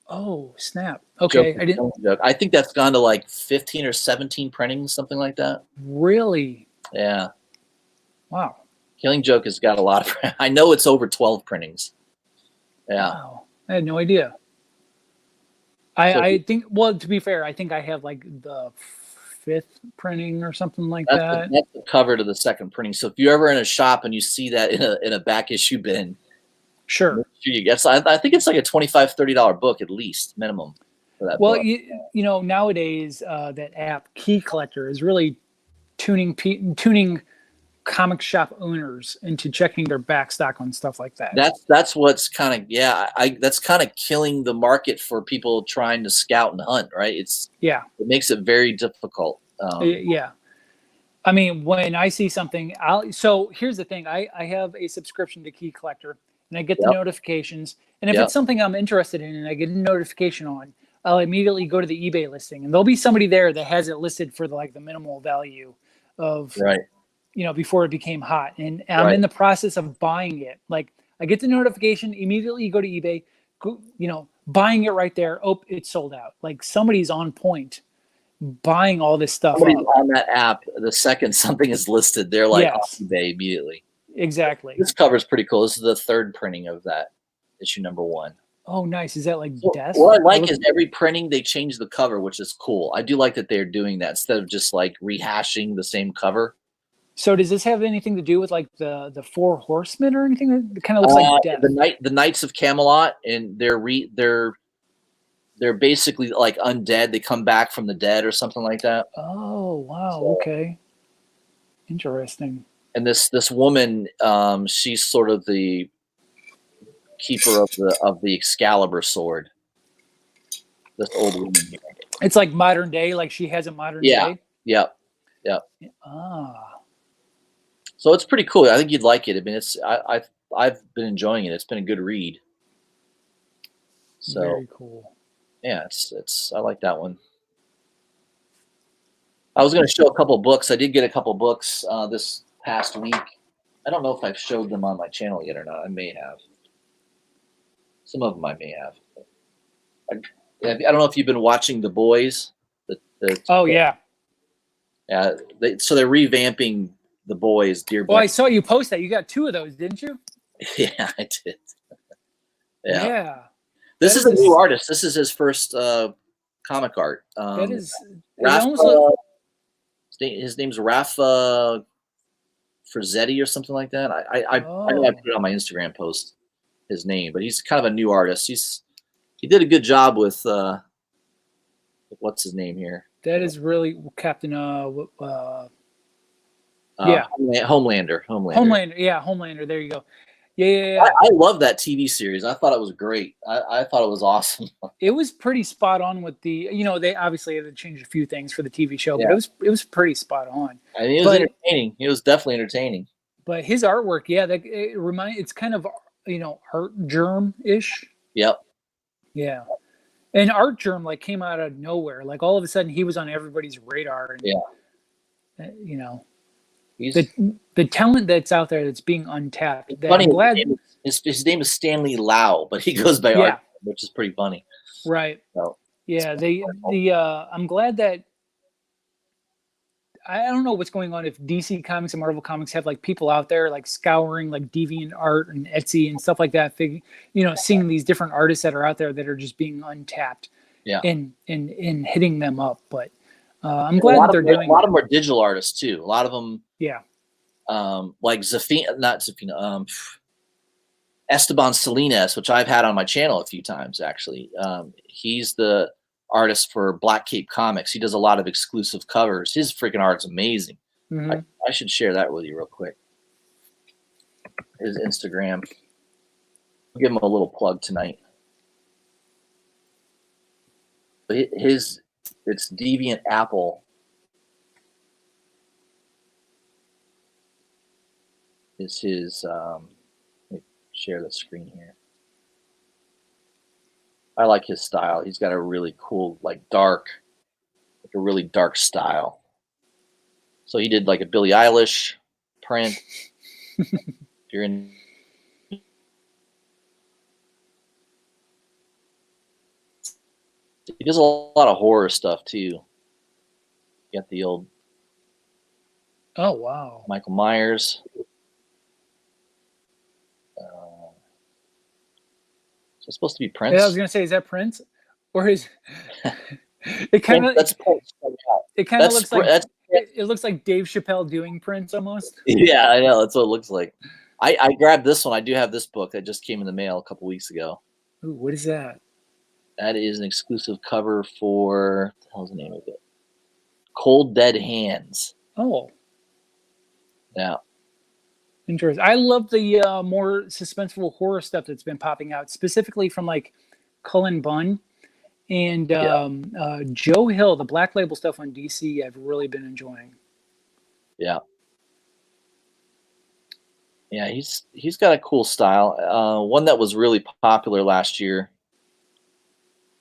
Oh, snap. Okay. Joke, I didn't. Joke. I think that's gone to like 15 or 17 printings, something like that. Really? Yeah. Wow. Killing Joke has got a lot of. I know it's over 12 printings. Yeah. Wow. I had no idea. I think. Well, to be fair, I think I have like the 5th printing or something like that. That's the cover to the 2nd printing. So if you're ever in a shop and you see that in a back issue bin, sure you get. I think it's like a $25, $30 book at least minimum for that. Well, book. you know, nowadays that app Key Collector is really tuning comic shop owners into checking their back stock on stuff like that. That's what's kind of that's kind of killing the market for people trying to scout and hunt, right? It makes it very difficult. Yeah. I mean, when I see something, so here's the thing. I have a subscription to Key Collector and I get the notifications. And if it's something I'm interested in and I get a notification on, I'll immediately go to the eBay listing and there'll be somebody there that has it listed for the minimal value of, before it became hot. And I'm in the process of buying it. Like I get the notification, immediately go to eBay, buying it right there. Oh, it's sold out. Like somebody's on point buying all this stuff. Somebody's on that app. The second something is listed, they're like on eBay immediately. Exactly. This cover is pretty cool. This is the 3rd printing of that issue #1. Oh, nice. Is that like death? What I like is every printing they change the cover, which is cool. I do like that they're doing that instead of just like rehashing the same cover. So does this have anything to do with like the 4 Horsemen or anything that kind of looks like death? The Knights of Camelot, and they're basically like undead. They come back from the dead or something like that. Oh wow! So, okay, interesting. And this woman, she's sort of the keeper of the Excalibur sword. This old woman here. It's like modern day. Like she has a modern day. Yep. Ah. So it's pretty cool. I think you'd like it. I mean, I've been enjoying it. It's been a good read. So very cool. Yeah, it's I like that one. I was going to show a couple books. I did get a couple books this past week. I don't know if I've showed them on my channel yet or not. I may have. Some of them I may have. I don't know if you've been watching The Boys. Yeah. So they're revamping The Boys. Dear. Oh, I saw you post that. You got 2 of those, didn't you? Yeah, I did. Yeah. This is a new artist. This is his first comic art. That is. His name's Rafa Frazzetti or something like that. I know I put it on my Instagram post. His name, but he's kind of a new artist. He did a good job with what's his name here. That is really Captain. Homelander. Yeah, Homelander. There you go. Yeah. I love that TV series. I thought it was great. I thought it was awesome. It was pretty spot on with the, they obviously had to change a few things for the TV show, but it was pretty spot on. I mean, it was entertaining. It was definitely entertaining. But his artwork, it's kind of, Art Germ-ish. Yep. Yeah. And Art Germ like came out of nowhere. Like all of a sudden he was on everybody's radar. And, the talent that's out there that's being untapped. Funny, his name is Stanley Lau, but he goes by Art, which is pretty funny. Right. So, I'm glad that I don't know what's going on if DC Comics and Marvel Comics have like people out there like scouring like DeviantArt and Etsy and stuff like that, seeing these different artists that are out there that are just being untapped and hitting them up. But I'm glad that they're doing a lot of them are digital artists too. A lot of them like Esteban Salinas, which I've had on my channel a few times actually. He's the artist for Black Cape Comics. He does a lot of exclusive covers. His freaking art's amazing. Mm-hmm. I should share that with you real quick. His Instagram. I'll give him a little plug tonight. But it's Deviant Apple. Is his let me share the screen here. I like his style. He's got a really cool, a really dark style. So he did like a Billie Eilish print. If you're in, He does a lot of horror stuff too. You got the old. Oh wow. Michael Myers. Is it supposed to be Prince? Yeah, I was gonna say, is that Prince, or is it kind of? That's Prince. It kind of looks like it looks like Dave Chappelle doing Prince almost. Yeah, I know. That's what it looks like. I grabbed this one. I do have this book that just came in the mail a couple weeks ago. Ooh, what is that? That is an exclusive cover for, what the hell's the name of it? Cold Dead Hands. Oh. Yeah. Interesting. I love the more suspenseful horror stuff that's been popping out, specifically from like Cullen Bunn and Joe Hill. The Black Label stuff on DC I've really been enjoying. Yeah. Yeah, he's got a cool style. One that was really popular last year,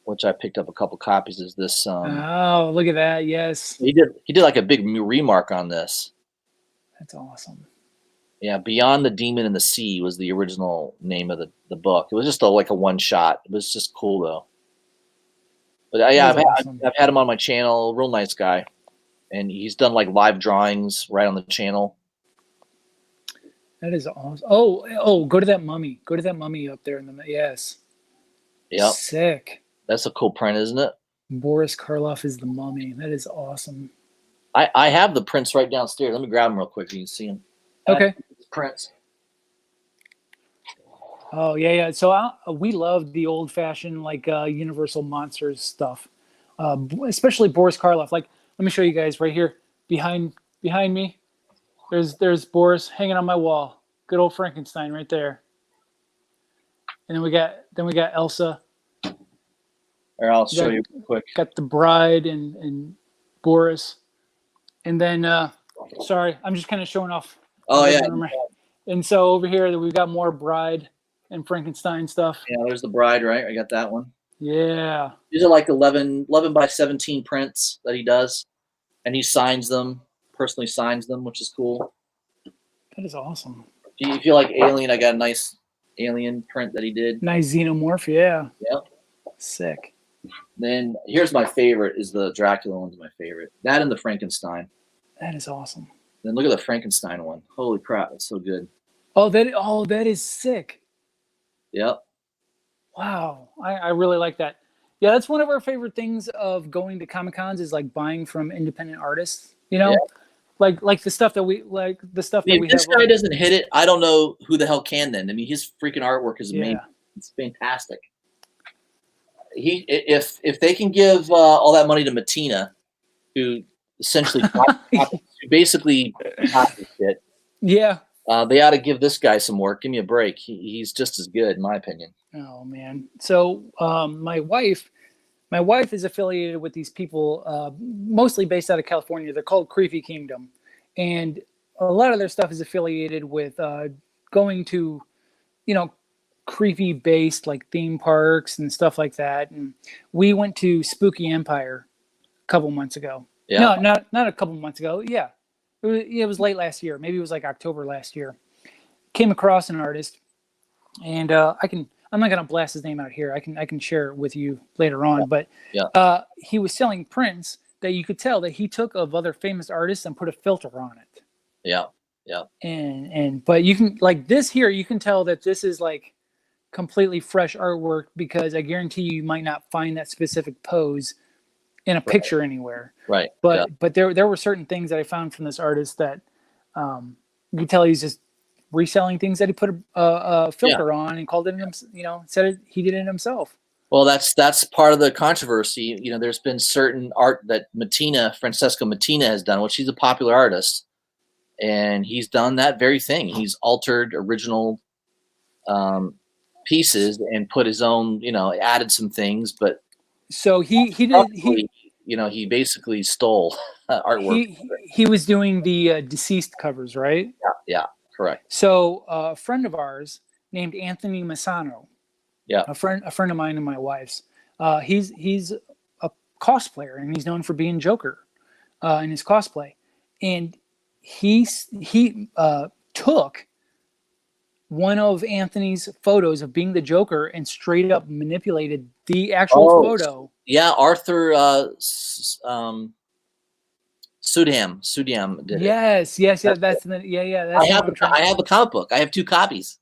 which I picked up a couple copies, is this. Oh, look at that! Yes, he did like a big remark on this. That's awesome. Yeah, Beyond the Demon and the Sea was the original name of the book. It was just like a one shot. It was just cool though. But yeah, I've had him on my channel. Real nice guy, and he's done like live drawings right on the channel. That is awesome. Oh, go to that mummy. Go to that mummy up there in the yes. Yep. Sick. That's a cool print, isn't it? Boris Karloff is the mummy. That is awesome. I have the prints right downstairs. Let me grab them real quick so you can see them. Okay. Prints. Oh yeah. So we love the old-fashioned like Universal Monsters stuff, especially Boris Karloff. Like, let me show you guys right here behind me. There's Boris hanging on my wall. Good old Frankenstein right there. And then we got Elsa. Or I'll show you quick. Got the bride and Boris. And then sorry, I'm just kind of showing off. Oh yeah. And so over here we've got more bride and Frankenstein stuff. Yeah, there's the bride, right? I got that one. Yeah. These are like 11 by 17 prints that he does. And he signs them, personally signs them, which is cool. That is awesome. Do you feel like Alien? I got a nice Alien print that he did. Nice xenomorph, yeah. Yep. Sick. Then here's my favorite, is the Dracula one's my favorite. That and the Frankenstein. That is awesome. Then look at the Frankenstein one. Holy crap, that's so good. Oh, that is sick. Yep. Wow. I really like that. Yeah, that's one of our favorite things of going to Comic-Cons is like buying from independent artists, you know? Yeah. Like the stuff that we like If this guy doesn't hit it, I don't know who the hell can then. I mean, his freaking artwork is amazing. Yeah. It's fantastic. If they can give all that money to Matina, who essentially who basically copies it. Yeah. They ought to give this guy some work. Give me a break. He's just as good, in my opinion. Oh man. So my wife is affiliated with these people, mostly based out of California. They're called Creepy Kingdom, and a lot of their stuff is affiliated with going to, creepy based like theme parks and stuff like that. And we went to Spooky Empire a couple months ago. Yeah. No, not a couple months ago. Yeah. It was late last year. Maybe it was like October last year. Came across an artist, and I'm not going to blast his name out here. I can share it with you later on. But he was selling prints that you could tell that he took of other famous artists and put a filter on it. Yeah. Yeah. But you can, like this here, you can tell that this is like completely fresh artwork, because I guarantee you might not find that specific pose in a picture anywhere. Right. But there were certain things that I found from this artist that you could tell he's just reselling things that he put a filter on and called it, said he did it himself. Well, that's part of the controversy. There's been certain art that Francesco Matina has done, which he's a popular artist, and he's done that very thing. He's altered original pieces and put his own, added some things, but so he basically stole artwork. He was doing the deceased covers, right? Yeah, correct. So a friend of ours named Anthony Massano, a friend of mine and my wife's, he's a cosplayer, and he's known for being Joker in his cosplay, and he took one of Anthony's photos of being the Joker and straight up manipulated the actual photo. Yeah, Arthur Sudham did it. Yes. That's That's I have a comic book. I have 2 copies.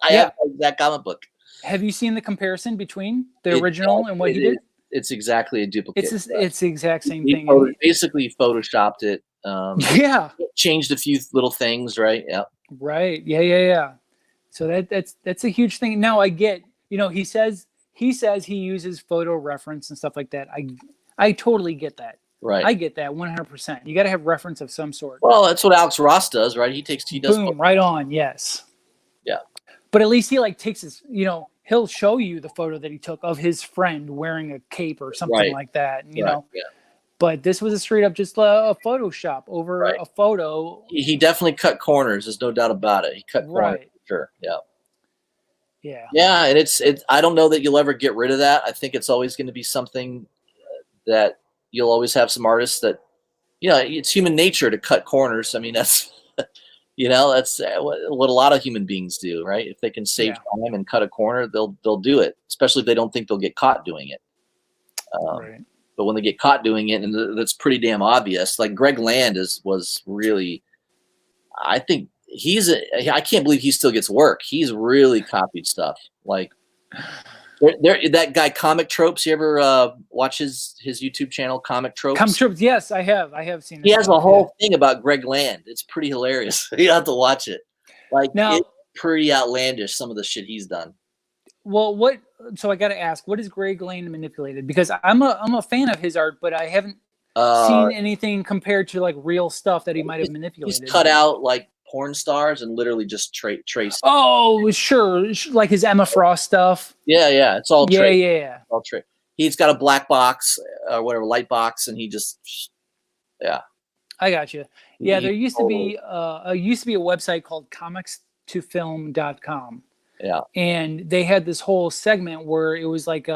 I have that comic book. Have you seen the comparison between the original and what he did? It's exactly a duplicate. It's the exact same thing. Basically photoshopped it. Changed a few little things, right? Yeah. Right. Yeah. So that's a huge thing. Now I get, he says he uses photo reference and stuff like that. I totally get that. Right. I get that 100%. You got to have reference of some sort. Well, that's what Alex Ross does, right? He does boom, right on. Yes. Yeah. But at least he takes his, he'll show you the photo that he took of his friend wearing a cape or something like that, you know. Yeah. But this was a straight up just a Photoshop over a photo. He definitely cut corners. There's no doubt about it. He cut corners. Sure. Yeah. Yeah. Yeah, and it's I don't know that you'll ever get rid of that. I think it's always going to be something that you'll always have some artists that, it's human nature to cut corners. I mean, that's, that's what a lot of human beings do, right? If they can save time and cut a corner, they'll do it, especially if they don't think they'll get caught doing it. Right. But when they get caught doing it, and that's pretty damn obvious. Like Greg Land was really, I think I can't believe he still gets work. He's really copied stuff. Like that guy Comic Tropes. You ever watch his YouTube channel, Comic Tropes? Comic Tropes, yes, I have seen it. He has a whole thing about Greg Land. It's pretty hilarious. You have to watch it. Like, now, it's pretty outlandish, some of the shit he's done. Well, so I got to ask, what is Greg Land manipulated? Because I'm a fan of his art, but I haven't seen anything compared to like real stuff that he might have manipulated. He's cut out like porn stars and literally just trace. Oh, sure. Like his Emma Frost stuff. Yeah. It's all trace. Yeah. All trace. He's got a black box or whatever, light box, and he just, I got you. Yeah, there used to be a website called comicstofilm.com. Yeah. And they had this whole segment where it was like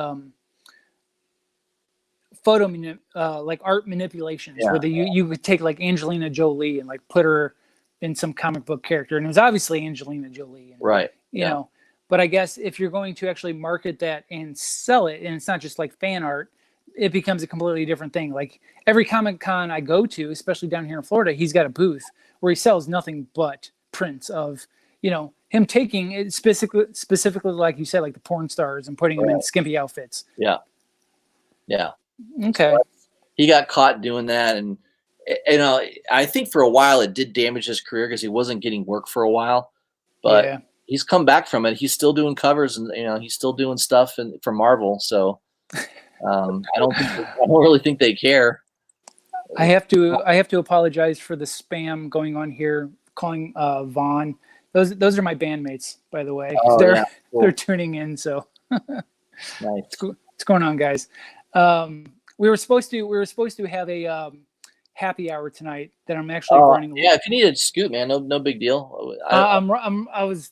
like art manipulations, where you could take like Angelina Jolie and like put her in some comic book character, and it was obviously Angelina Jolie. And, right. You know, but I guess if you're going to actually market that and sell it, and it's not just like fan art, it becomes a completely different thing. Like every Comic Con I go to, especially down here in Florida, he's got a booth where he sells nothing but prints of, him taking it specifically, like you said, like the porn stars and putting them in skimpy outfits. Yeah. Okay. So he got caught doing that, and I think for a while it did damage his career because he wasn't getting work for a while, but he's come back from it. He's still doing covers, and he's still doing stuff for Marvel. So I don't really think they care. I have to apologize for the spam going on here, calling Vaughn. Those are my bandmates, by the way. Oh, they're cool. They're tuning in. So nice. What's going on, guys? We were supposed to have a happy hour tonight that I'm actually running. Yeah, if you need a scoot, man, no big deal. I was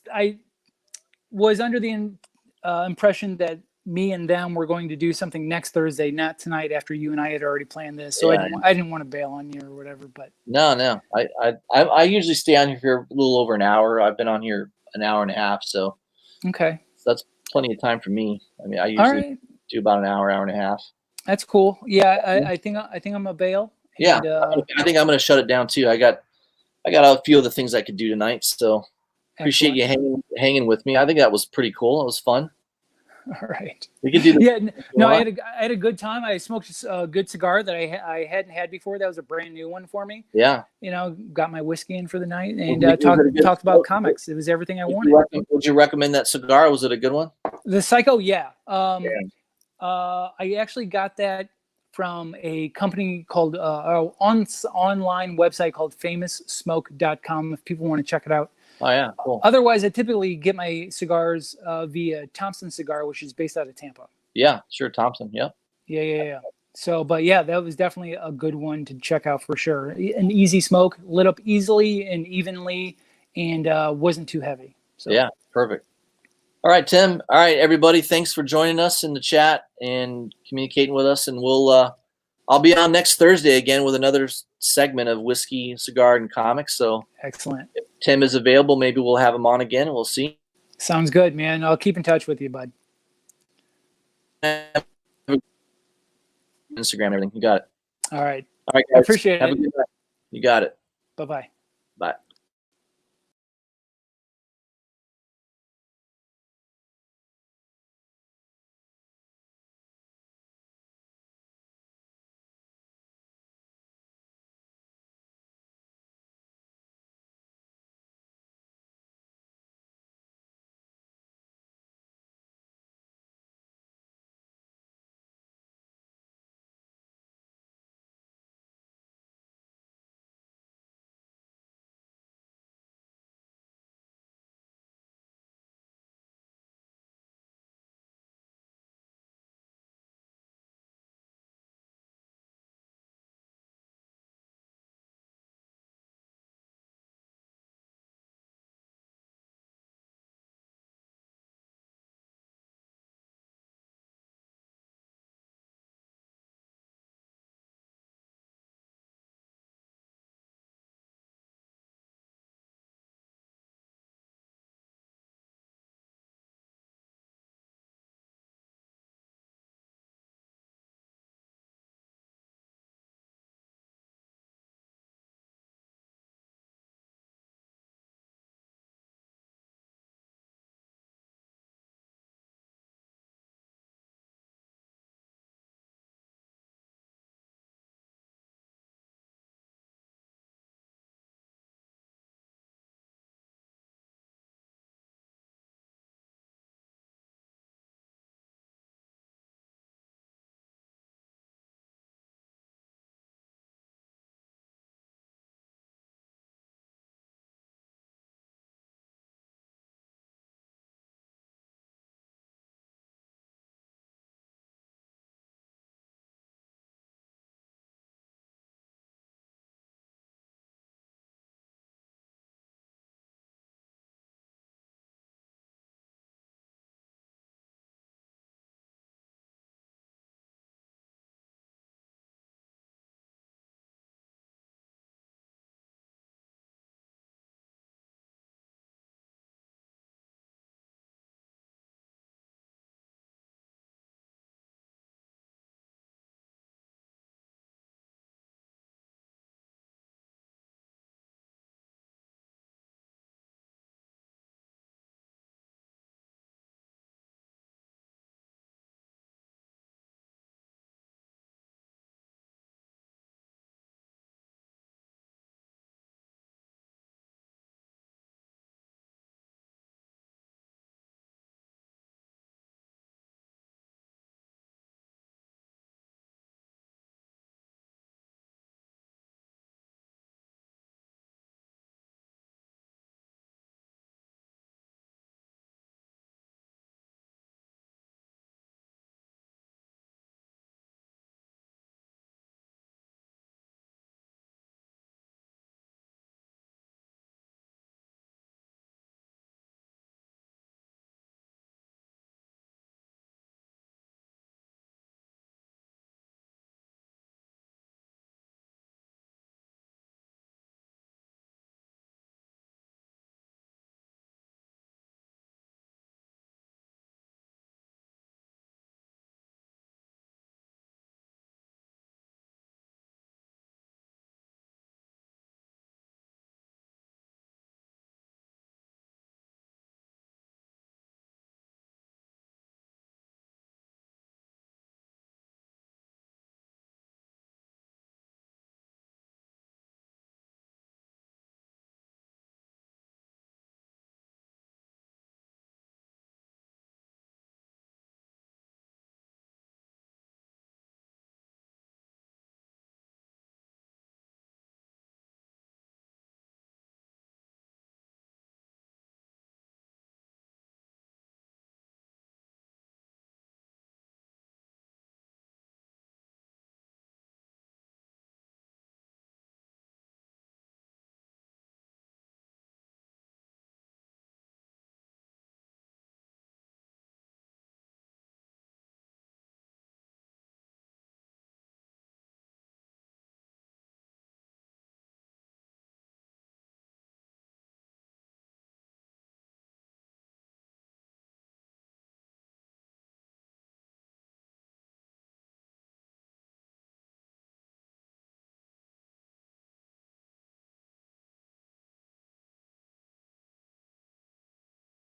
under the impression that me and them were going to do something next Thursday, not tonight, after you and I had already planned this. So I didn't want to bail on you or whatever. But no, I usually stay on here for a little over an hour. I've been on here an hour and a half, so okay, so that's plenty of time for me. I mean, I usually do about an hour and a half. That's cool. Yeah, I think I'm a bail. Yeah, and, I think I'm going to shut it down too. I got a few other things I could do tonight, so appreciate you hanging with me. I think that was pretty cool. It was fun. All right. We can do this. I had a good time. I smoked a good cigar that I hadn't had before. That was a brand new one for me. Yeah. Got my whiskey in for the night and talked about comics. It was everything I wanted. Would you recommend that cigar? Was it a good one? The Psycho, yeah. I actually got that from a company called online website called FamousSmoke.com. If people want to check it out. Oh yeah, cool. Otherwise, I typically get my cigars via Thompson Cigar, which is based out of Tampa. Yeah, sure, Thompson. Yeah. Yeah. So, but yeah, that was definitely a good one to check out for sure. An easy smoke, lit up easily and evenly, and wasn't too heavy. So yeah, perfect. All right, Tim. All right, everybody. Thanks for joining us in the chat and communicating with us. And I'll be on next Thursday again with another segment of Whiskey, Cigar, and Comics. So excellent. If Tim is available, maybe we'll have him on again, and we'll see. Sounds good, man. I'll keep in touch with you, bud. Instagram, everything. You got it. All right. All right, guys. I appreciate Have it. a good night. You got it. Bye-bye. Bye.